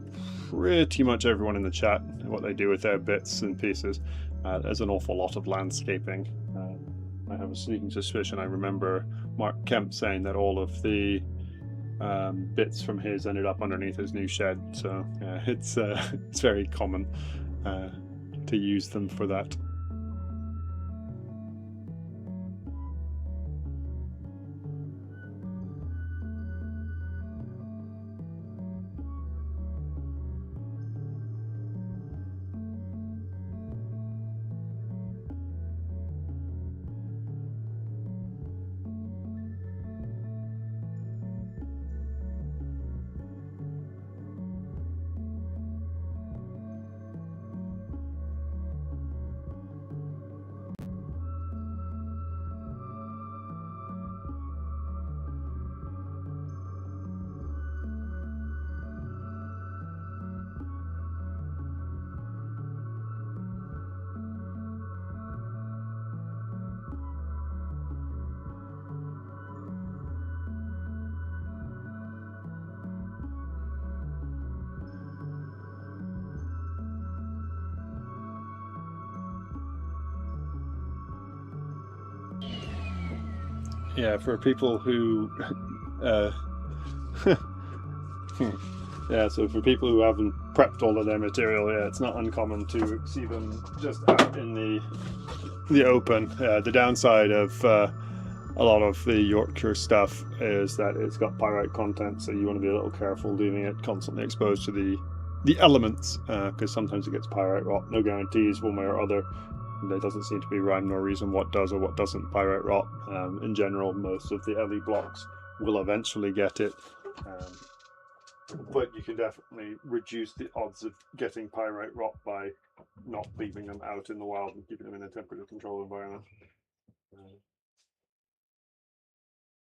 pretty much everyone in the chat what they do with their bits and pieces, there's an awful lot of landscaping. I have a sneaking suspicion. I remember Mark Kemp saying that all of the bits from his ended up underneath his new shed. So yeah, it's very common to use them for that. yeah, for people who yeah, so for people who haven't prepped all of their material, yeah, it's not uncommon to see them just out in the open. The downside of a lot of the Yorkshire stuff is that it's got pyrite content, so you want to be a little careful leaving it constantly exposed to the elements, because sometimes it gets pyrite rot. No guarantees one way or other. There doesn't seem to be rhyme nor reason what does or what doesn't pyrite rot. In general, most of the LED blocks will eventually get it, but you can definitely reduce the odds of getting pyrite rot by not leaving them out in the wild and keeping them in a temperature controlled environment.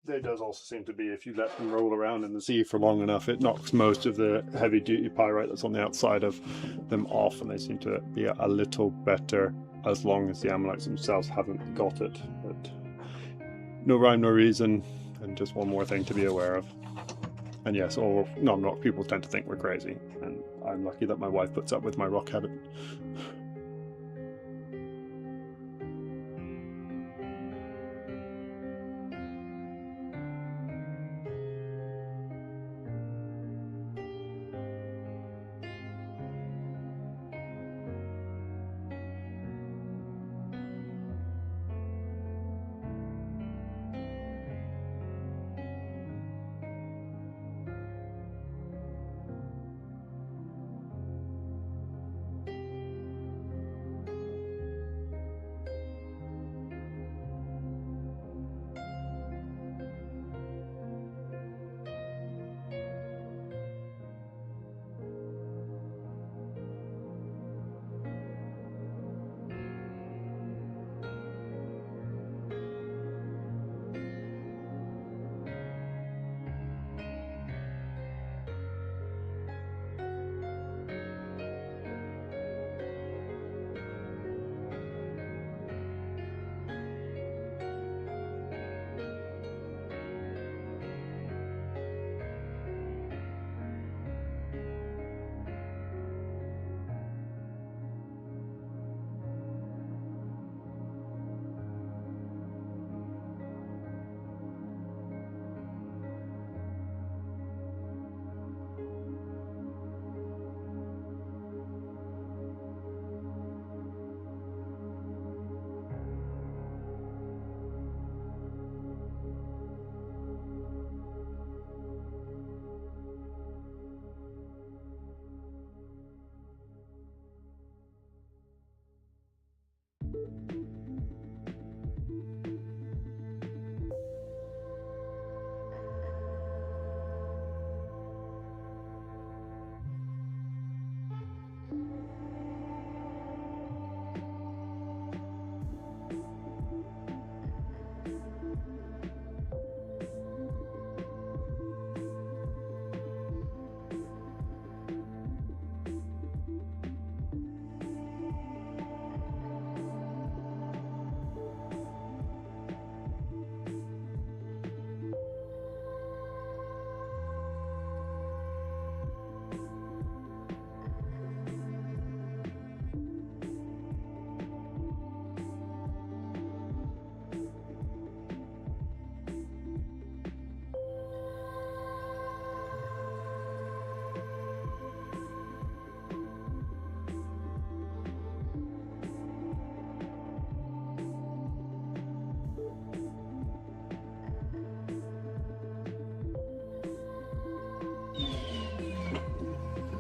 There does also seem to be, if you let them roll around in the sea for long enough, it knocks most of the heavy duty pyrite that's on the outside of them off, and they seem to be a little better as long as the amylites themselves haven't got it. But no rhyme, no reason, and just one more thing to be aware of. And yes, all non-rock people tend to think we're crazy, and I'm lucky that my wife puts up with my rock habit.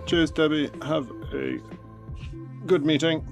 Cheers, Debbie. Have a good meeting.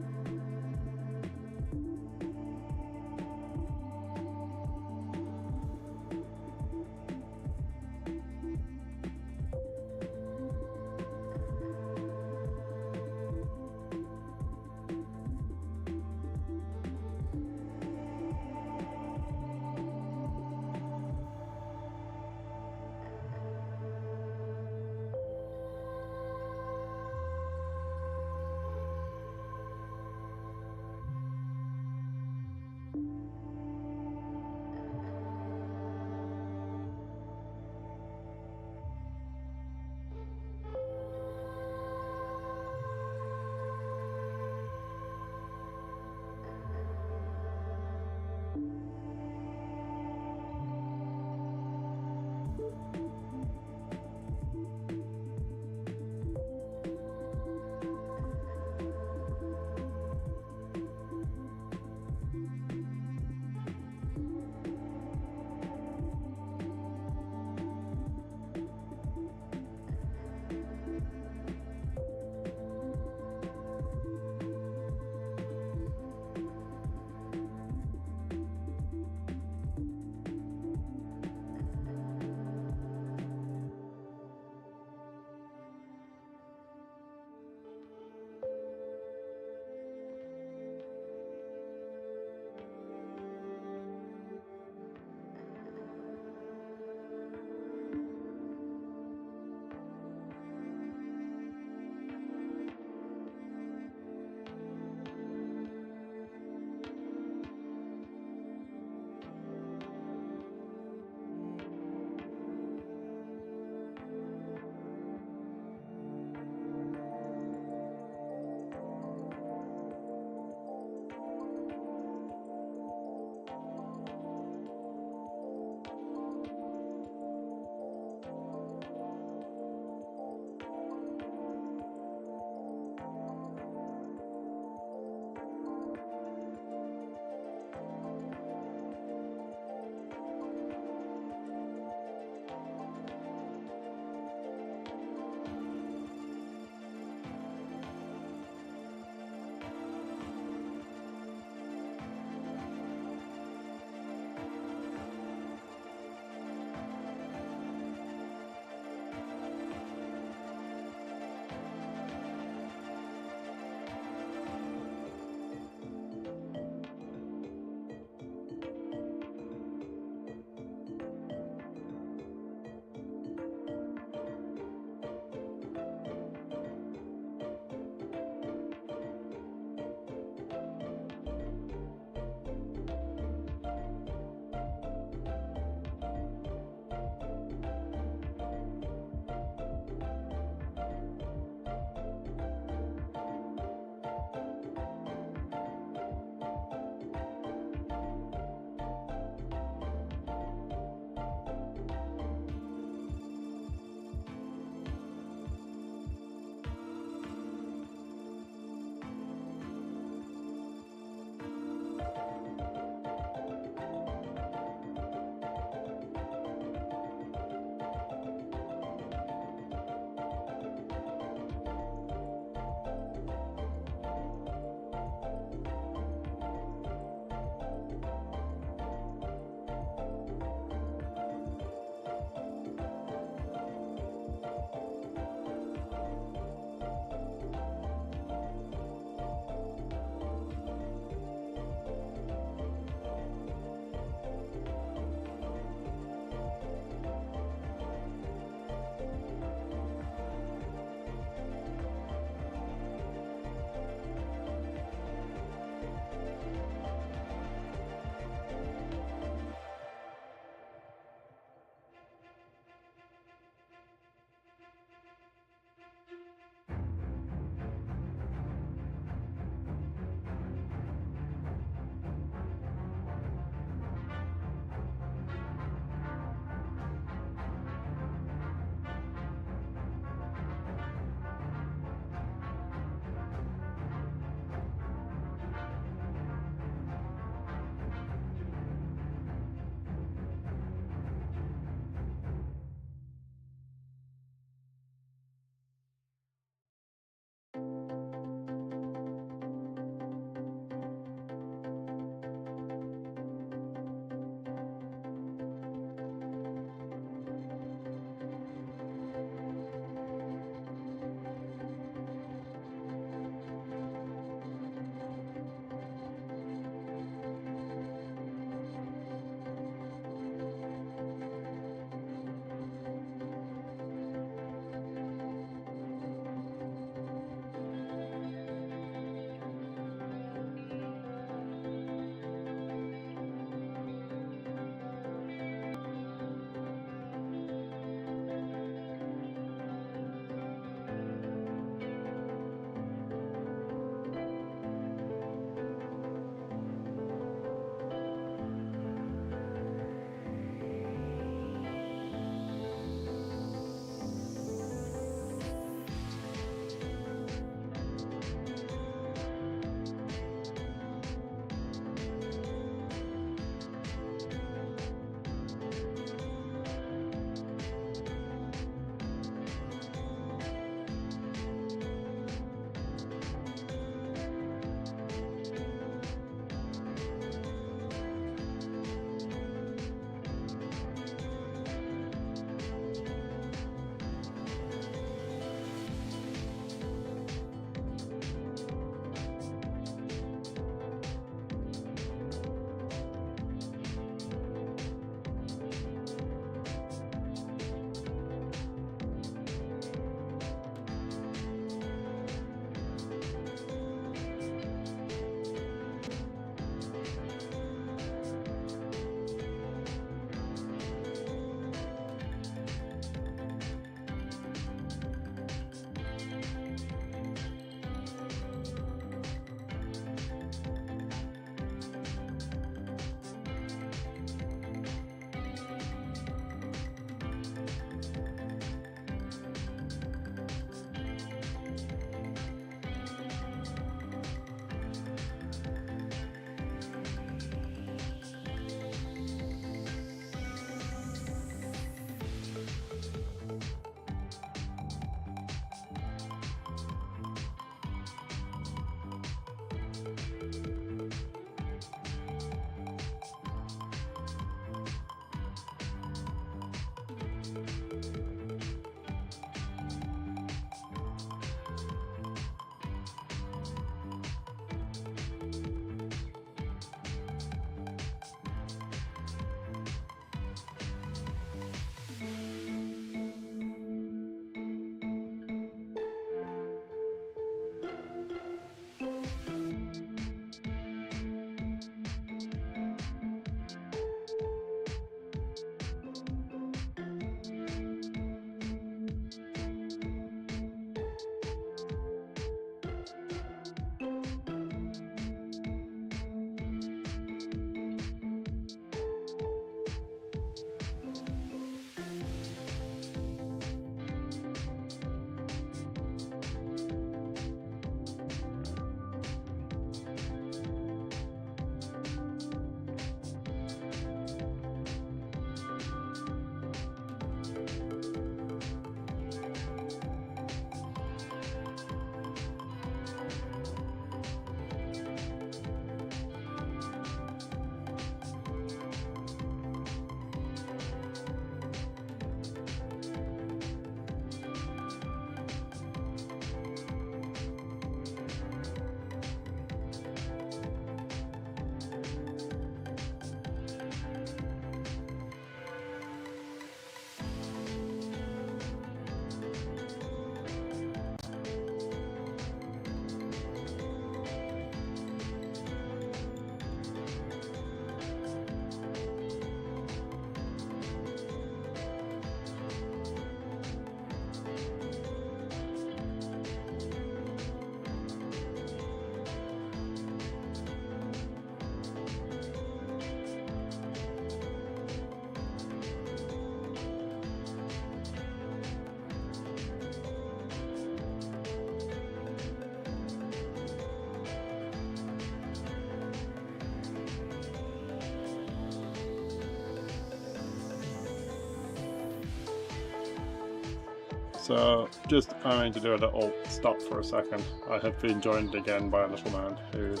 So just going to do a little stop for a second. I have been joined again by a little man who's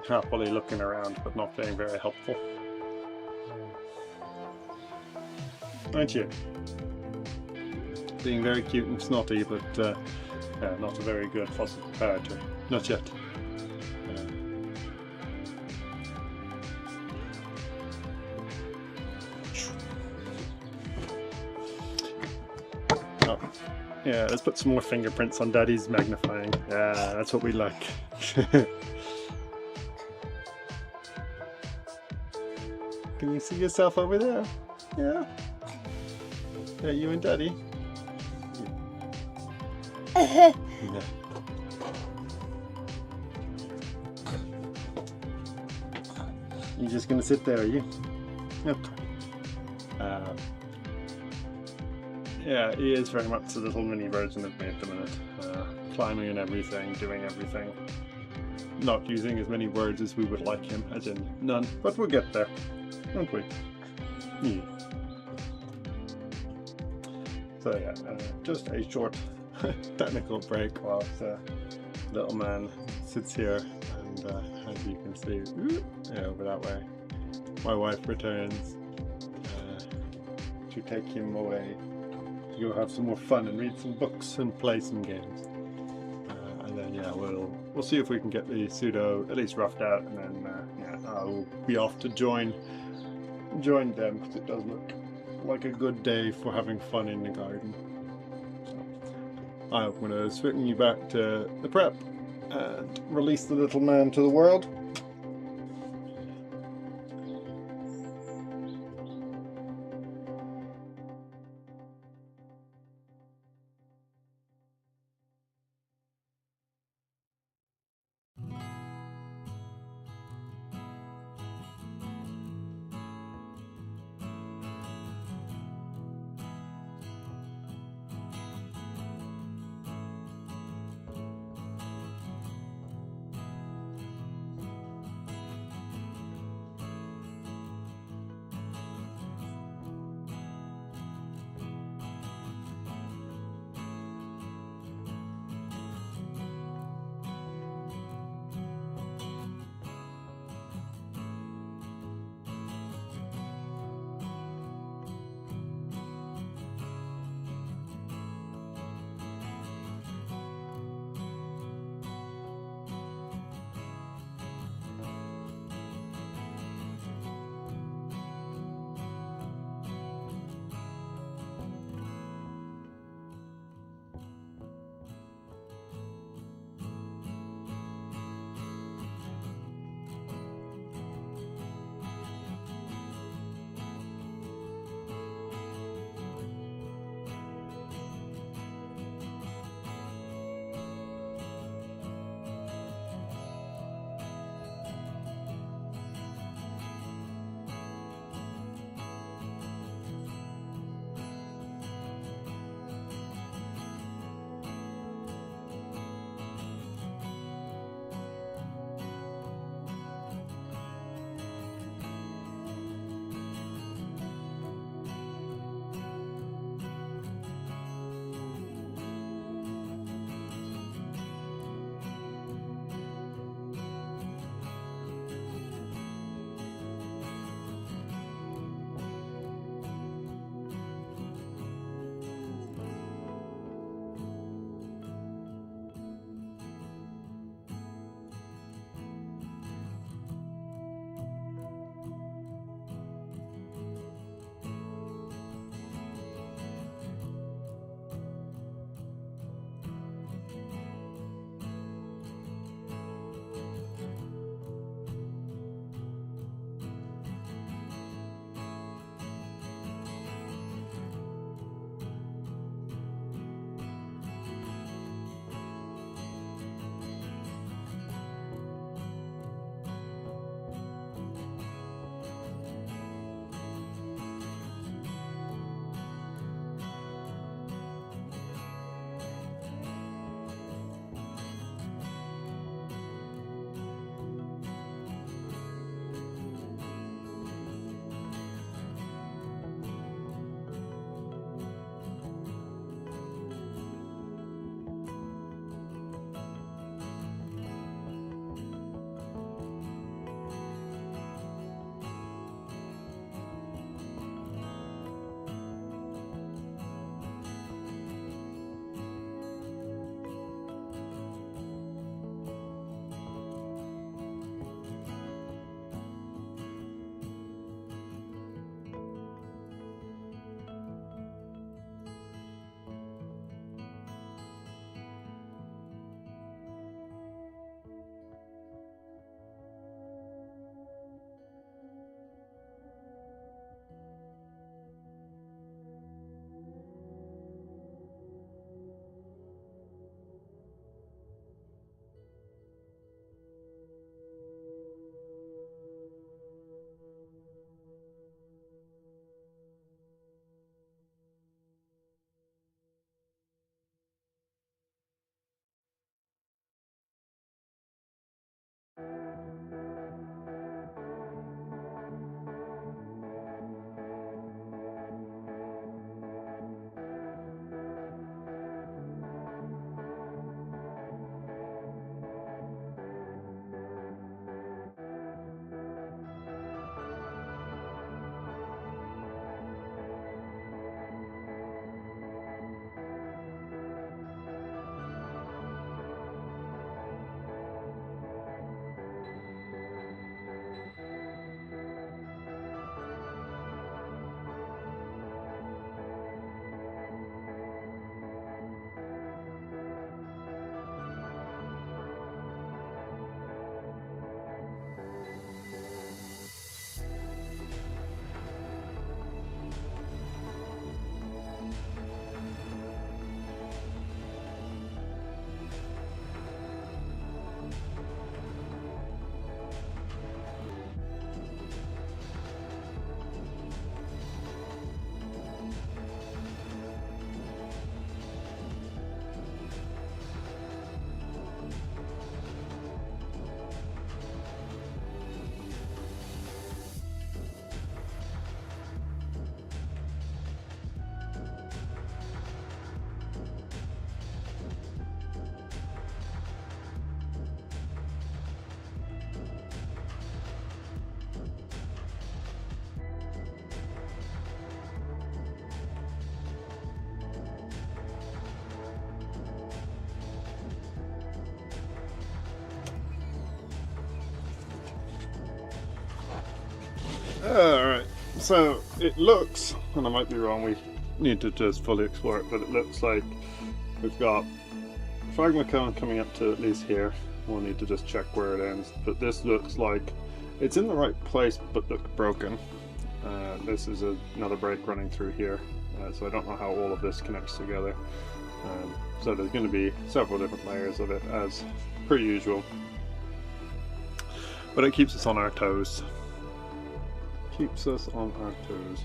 happily looking around but not being very helpful. Aren't you? Being very cute and snotty, but yeah, not a very good fossil comparator. Not yet. Oh, yeah, let's put some more fingerprints on Daddy's magnifying. Yeah, that's what we like. Can you see yourself over there? Yeah? Yeah, you and Daddy? Yeah. You're just gonna sit there, are you? Yep. Yeah, he is very much a little mini version of me at the minute. Climbing and everything, doing everything. Not using as many words as we would like him, as in none, but we'll get there, won't we? Yeah. So yeah, just a short technical break whilst little man sits here, and as you can see, yeah, over that way, my wife returns to take him away to go have some more fun and read some books and play some games, and then yeah, we'll see if we can get the pseudo at least roughed out, and then yeah, I'll be off to join them, because it does look like a good day for having fun in the garden. I'm going to swing you back to the prep and release the little man to the world. Alright, so it looks, and I might be wrong, we need to just fully explore it, but it looks like we've got fragma cone coming up to at least here. We'll need to just check where it ends, but this looks like it's in the right place but look broken. This is another break running through here, so I don't know how all of this connects together. So there's going to be several different layers of it as per usual, but it keeps us on our toes. Keeps us on our toes.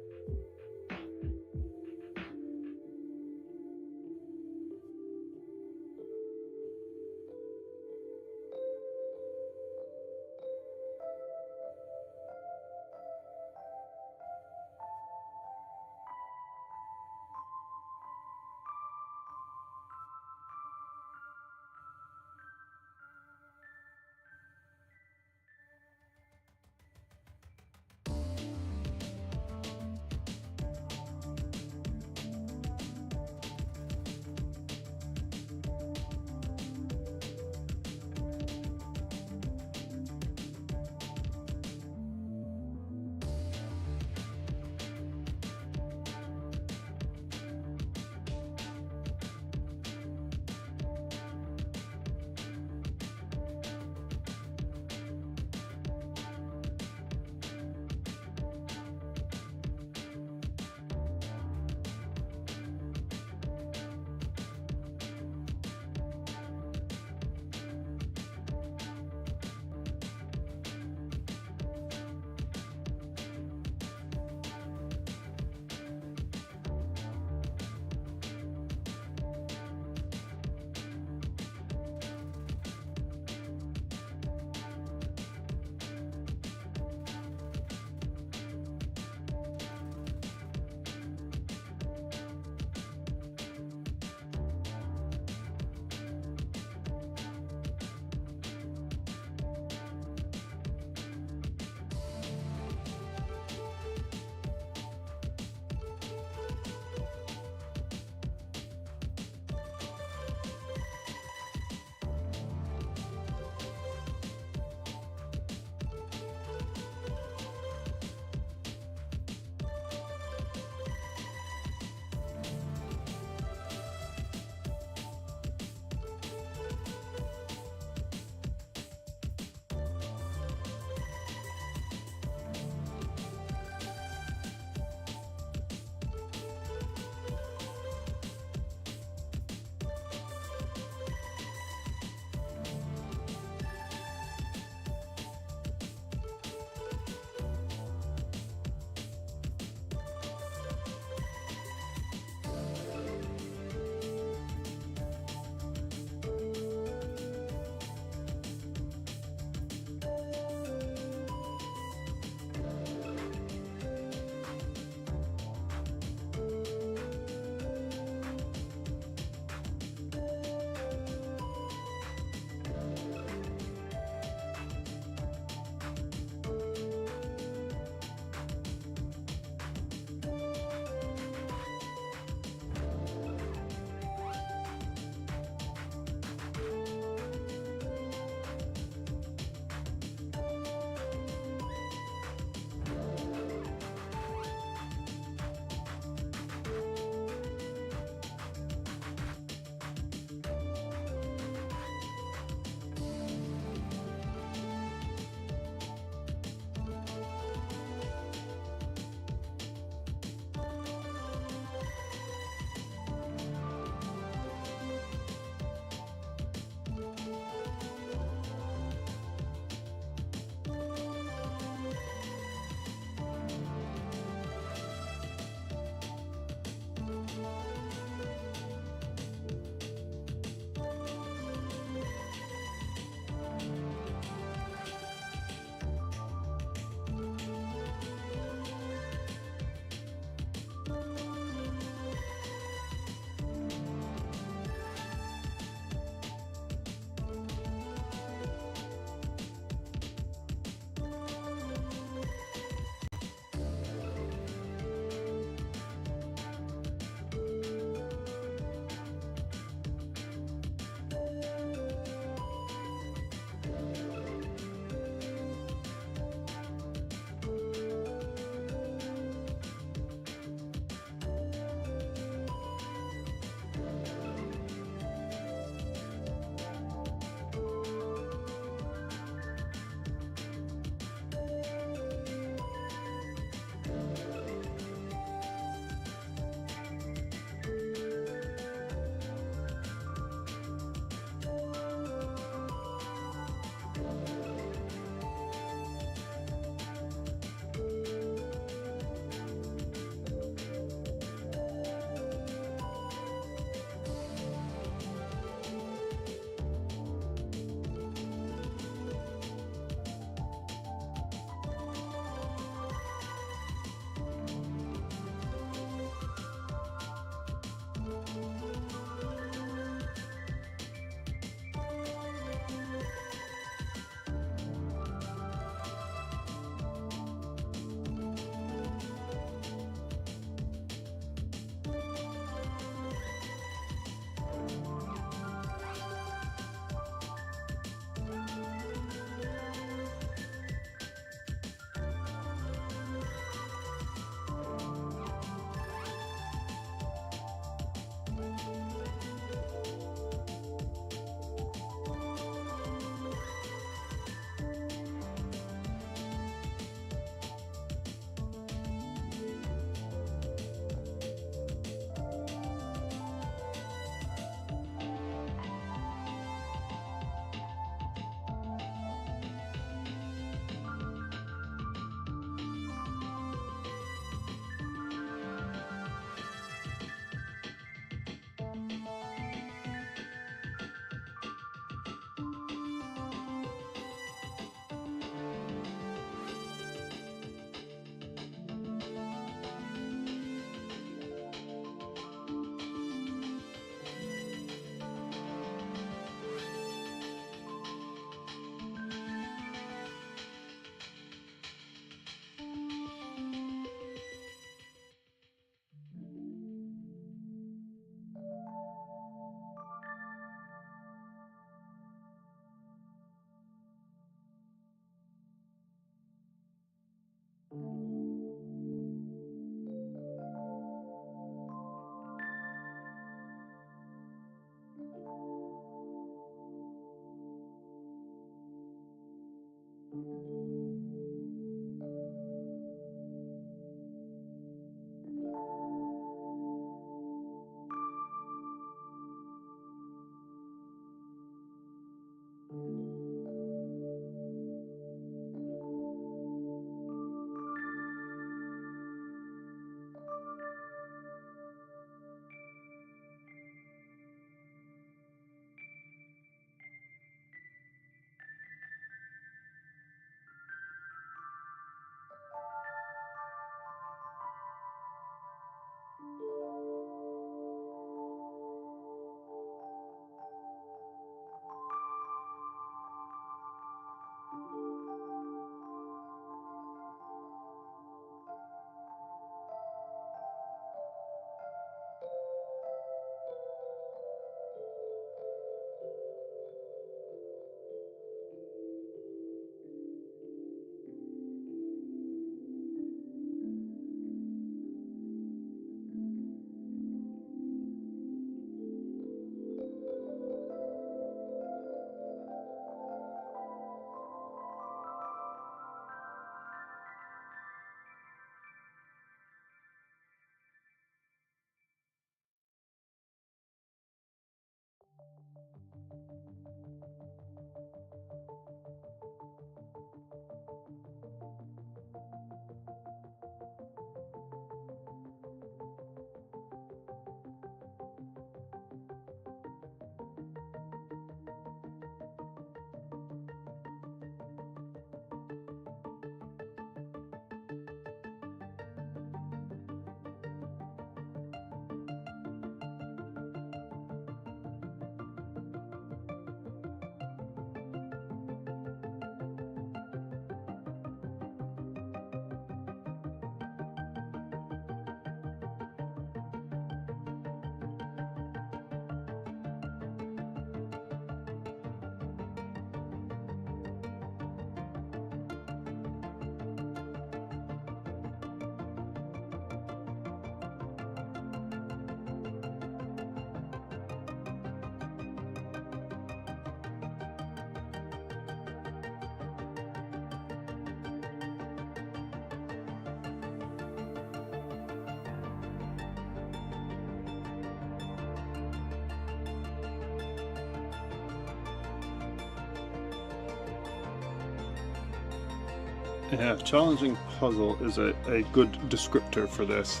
Yeah, challenging puzzle is a good descriptor for this.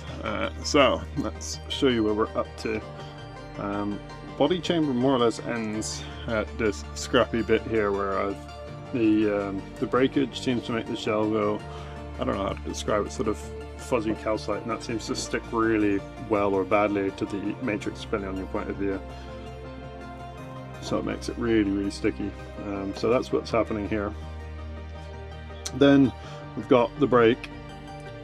So let's show you where we're up to. Body chamber more or less ends at this scrappy bit here where the breakage seems to make the shell go, I don't know how to describe it, sort of fuzzy calcite, and that seems to stick really well or badly to the matrix depending on your point of view. So it makes it really sticky. So that's what's happening here. Then we've got the break,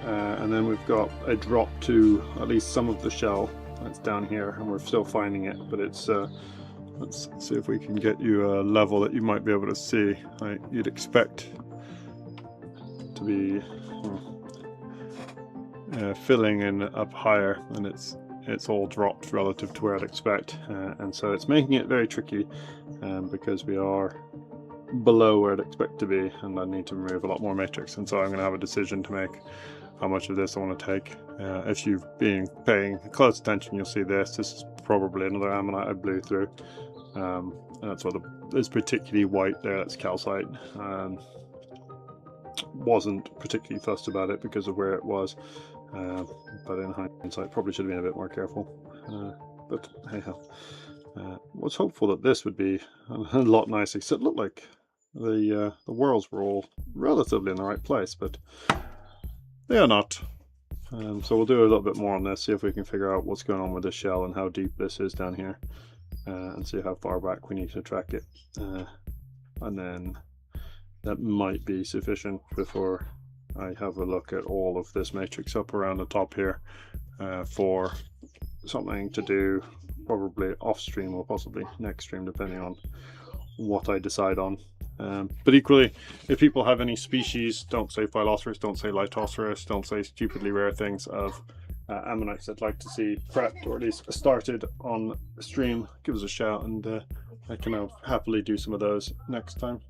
and then we've got a drop to at least some of the shell that's down here, and we're still finding it, but it's let's see if we can get you a level that you might be able to see. You'd expect to be filling in up higher, and it's all dropped relative to where I'd expect, and so it's making it very tricky because we are below where I'd expect to be, and I need to remove a lot more matrix, and so I'm going to have a decision to make how much of this I want to take. If you've been paying close attention, you'll see this is probably another ammonite I blew through, and that's what is particularly white there, that's calcite. Wasn't particularly fussed about it because of where it was, but in hindsight probably should have been a bit more careful, but hey ho. Was hopeful that this would be a lot nicer, because it looked like the whorls were all relatively in the right place, but they are not. So we'll do a little bit more on this, see if we can figure out what's going on with this shell and how deep this is down here, and see how far back we need to track it, and then that might be sufficient before I have a look at all of this matrix up around the top here, for something to do probably off stream or possibly next stream, depending on what I decide on. But equally, if people have any species, don't say Phylloceras, don't say Lithoceras, don't say stupidly rare things, of ammonites I'd like to see prepped or at least started on stream, give us a shout, and I can happily do some of those next time.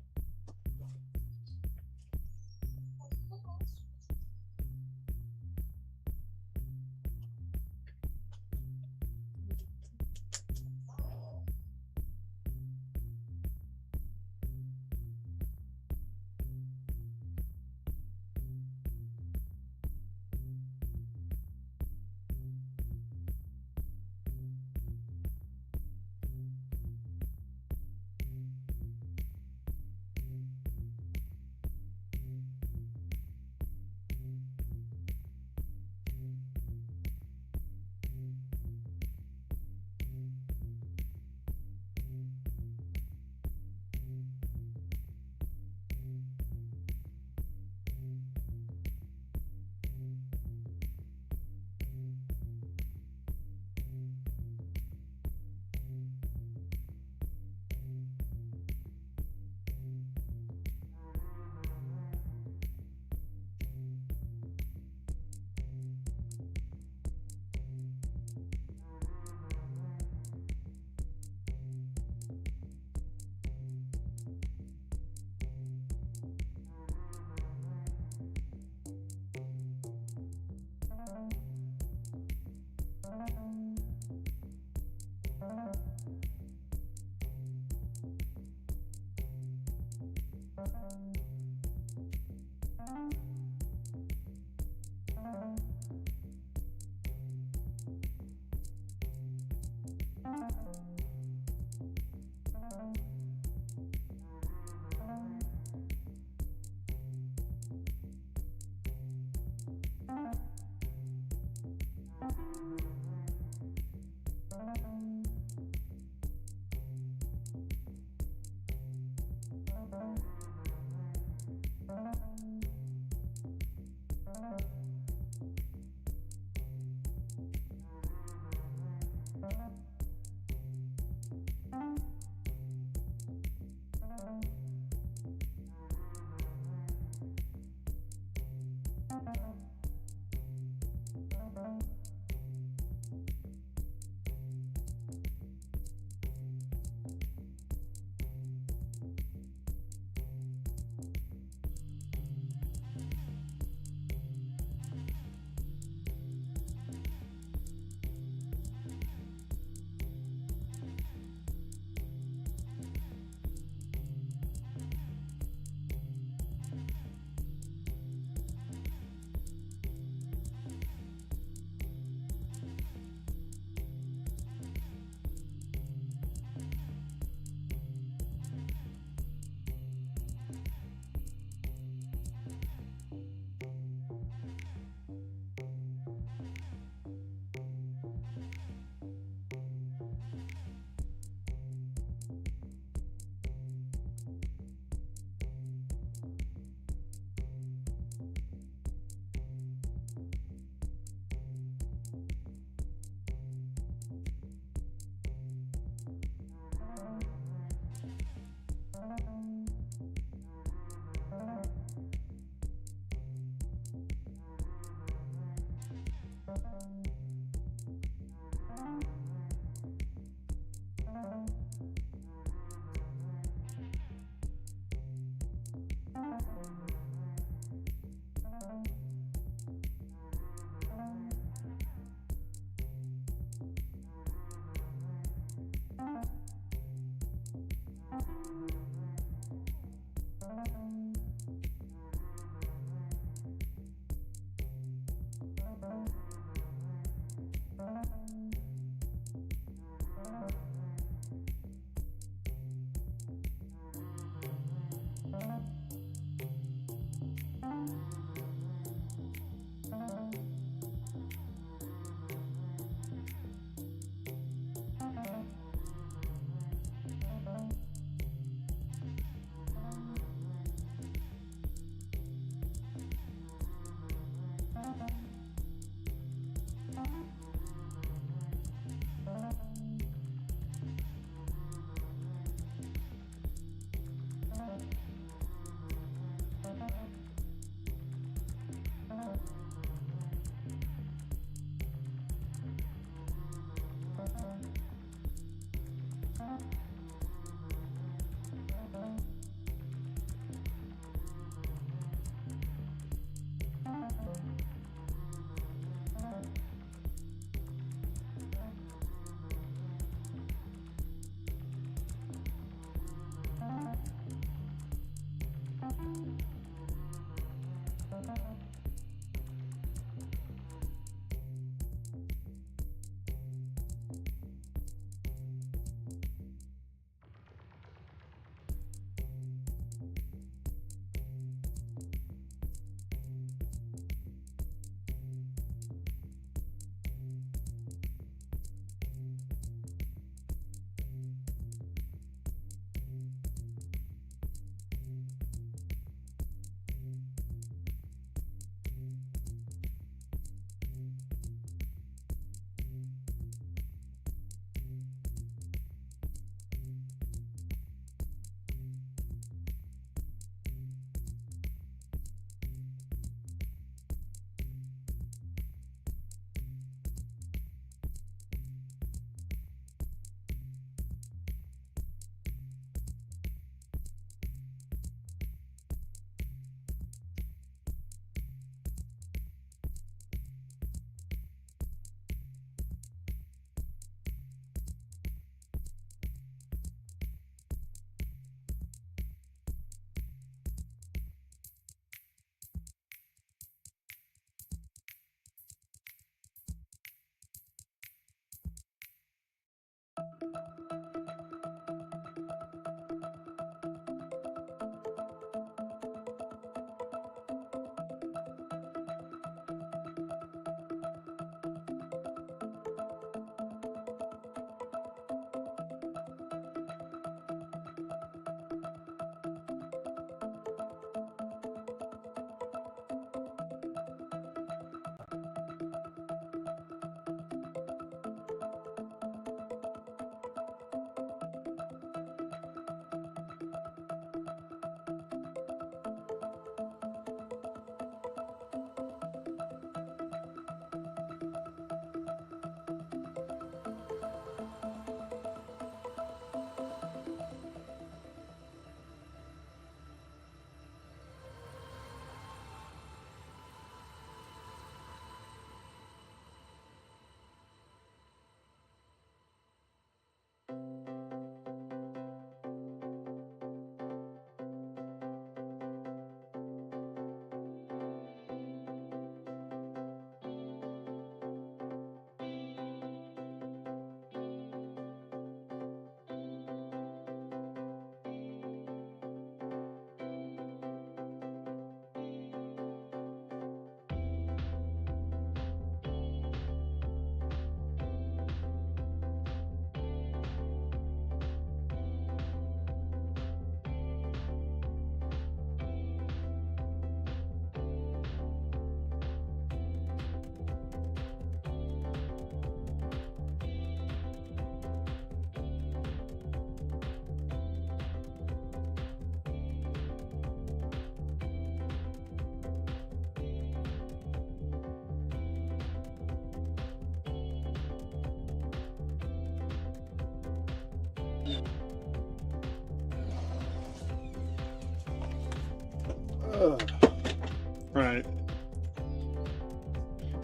Right.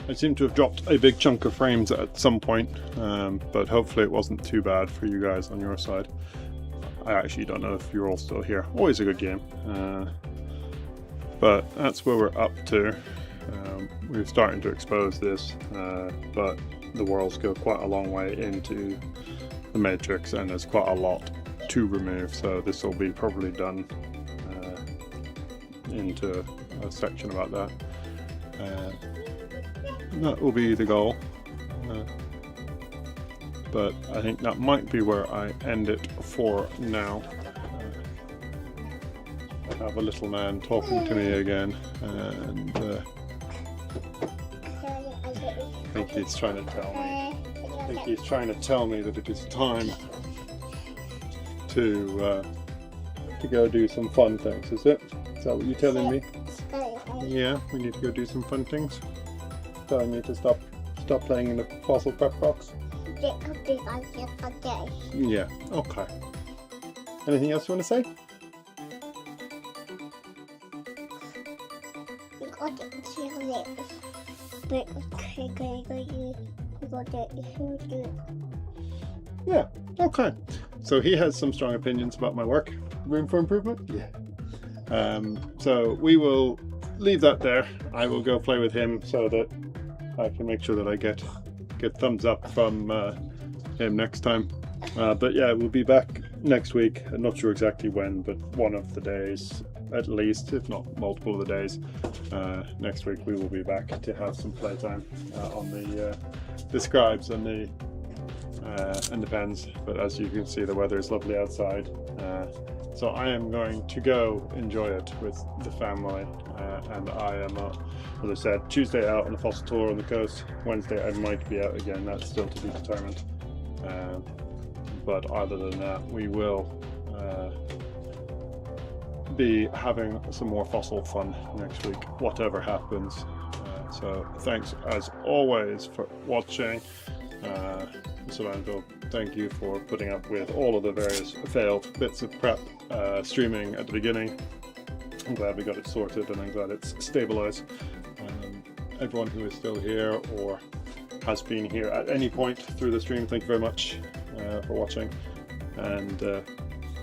I seem to have dropped a big chunk of frames at some point, but hopefully it wasn't too bad for you guys on your side. I actually don't know if you're all still here. Always a good game. But that's where we're up to. We're starting to expose this, but the worlds go quite a long way into the matrix and there's quite a lot to remove, so this will be probably done into a section about that. That will be the goal, but I think that might be where I end it for now. I have a little man talking to me again, and I think he's trying to tell me. I think he's trying to tell me that it is time to go do some fun things. Is it? Is that what you're telling me? Yeah, we need to go do some fun things. Telling me to stop playing in the fossil prep box. Yeah. Okay. Anything else you want to say? Yeah, okay. So he has some strong opinions about my work. Room for improvement? Yeah. So we will leave that there. I will go play with him so that I can make sure that I get thumbs up from him next time. But yeah, we'll be back next week. I'm not sure exactly when, but one of the days at least, if not multiple of the days. Next week we will be back to have some playtime on the scribes and the pens. But as you can see, the weather is lovely outside, so I am going to go enjoy it with the family, and I am, as I said, Tuesday out on a fossil tour on the coast. Wednesday I might be out again, that's still to be determined, but other than that we will be having some more fossil fun next week, whatever happens. So thanks as always for watching. Solanto, thank you for putting up with all of the various failed bits of prep streaming at the beginning. I'm glad we got it sorted and I'm glad it's stabilized. Everyone who is still here or has been here at any point through the stream, thank you very much for watching, and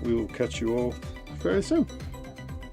we will catch you all very soon.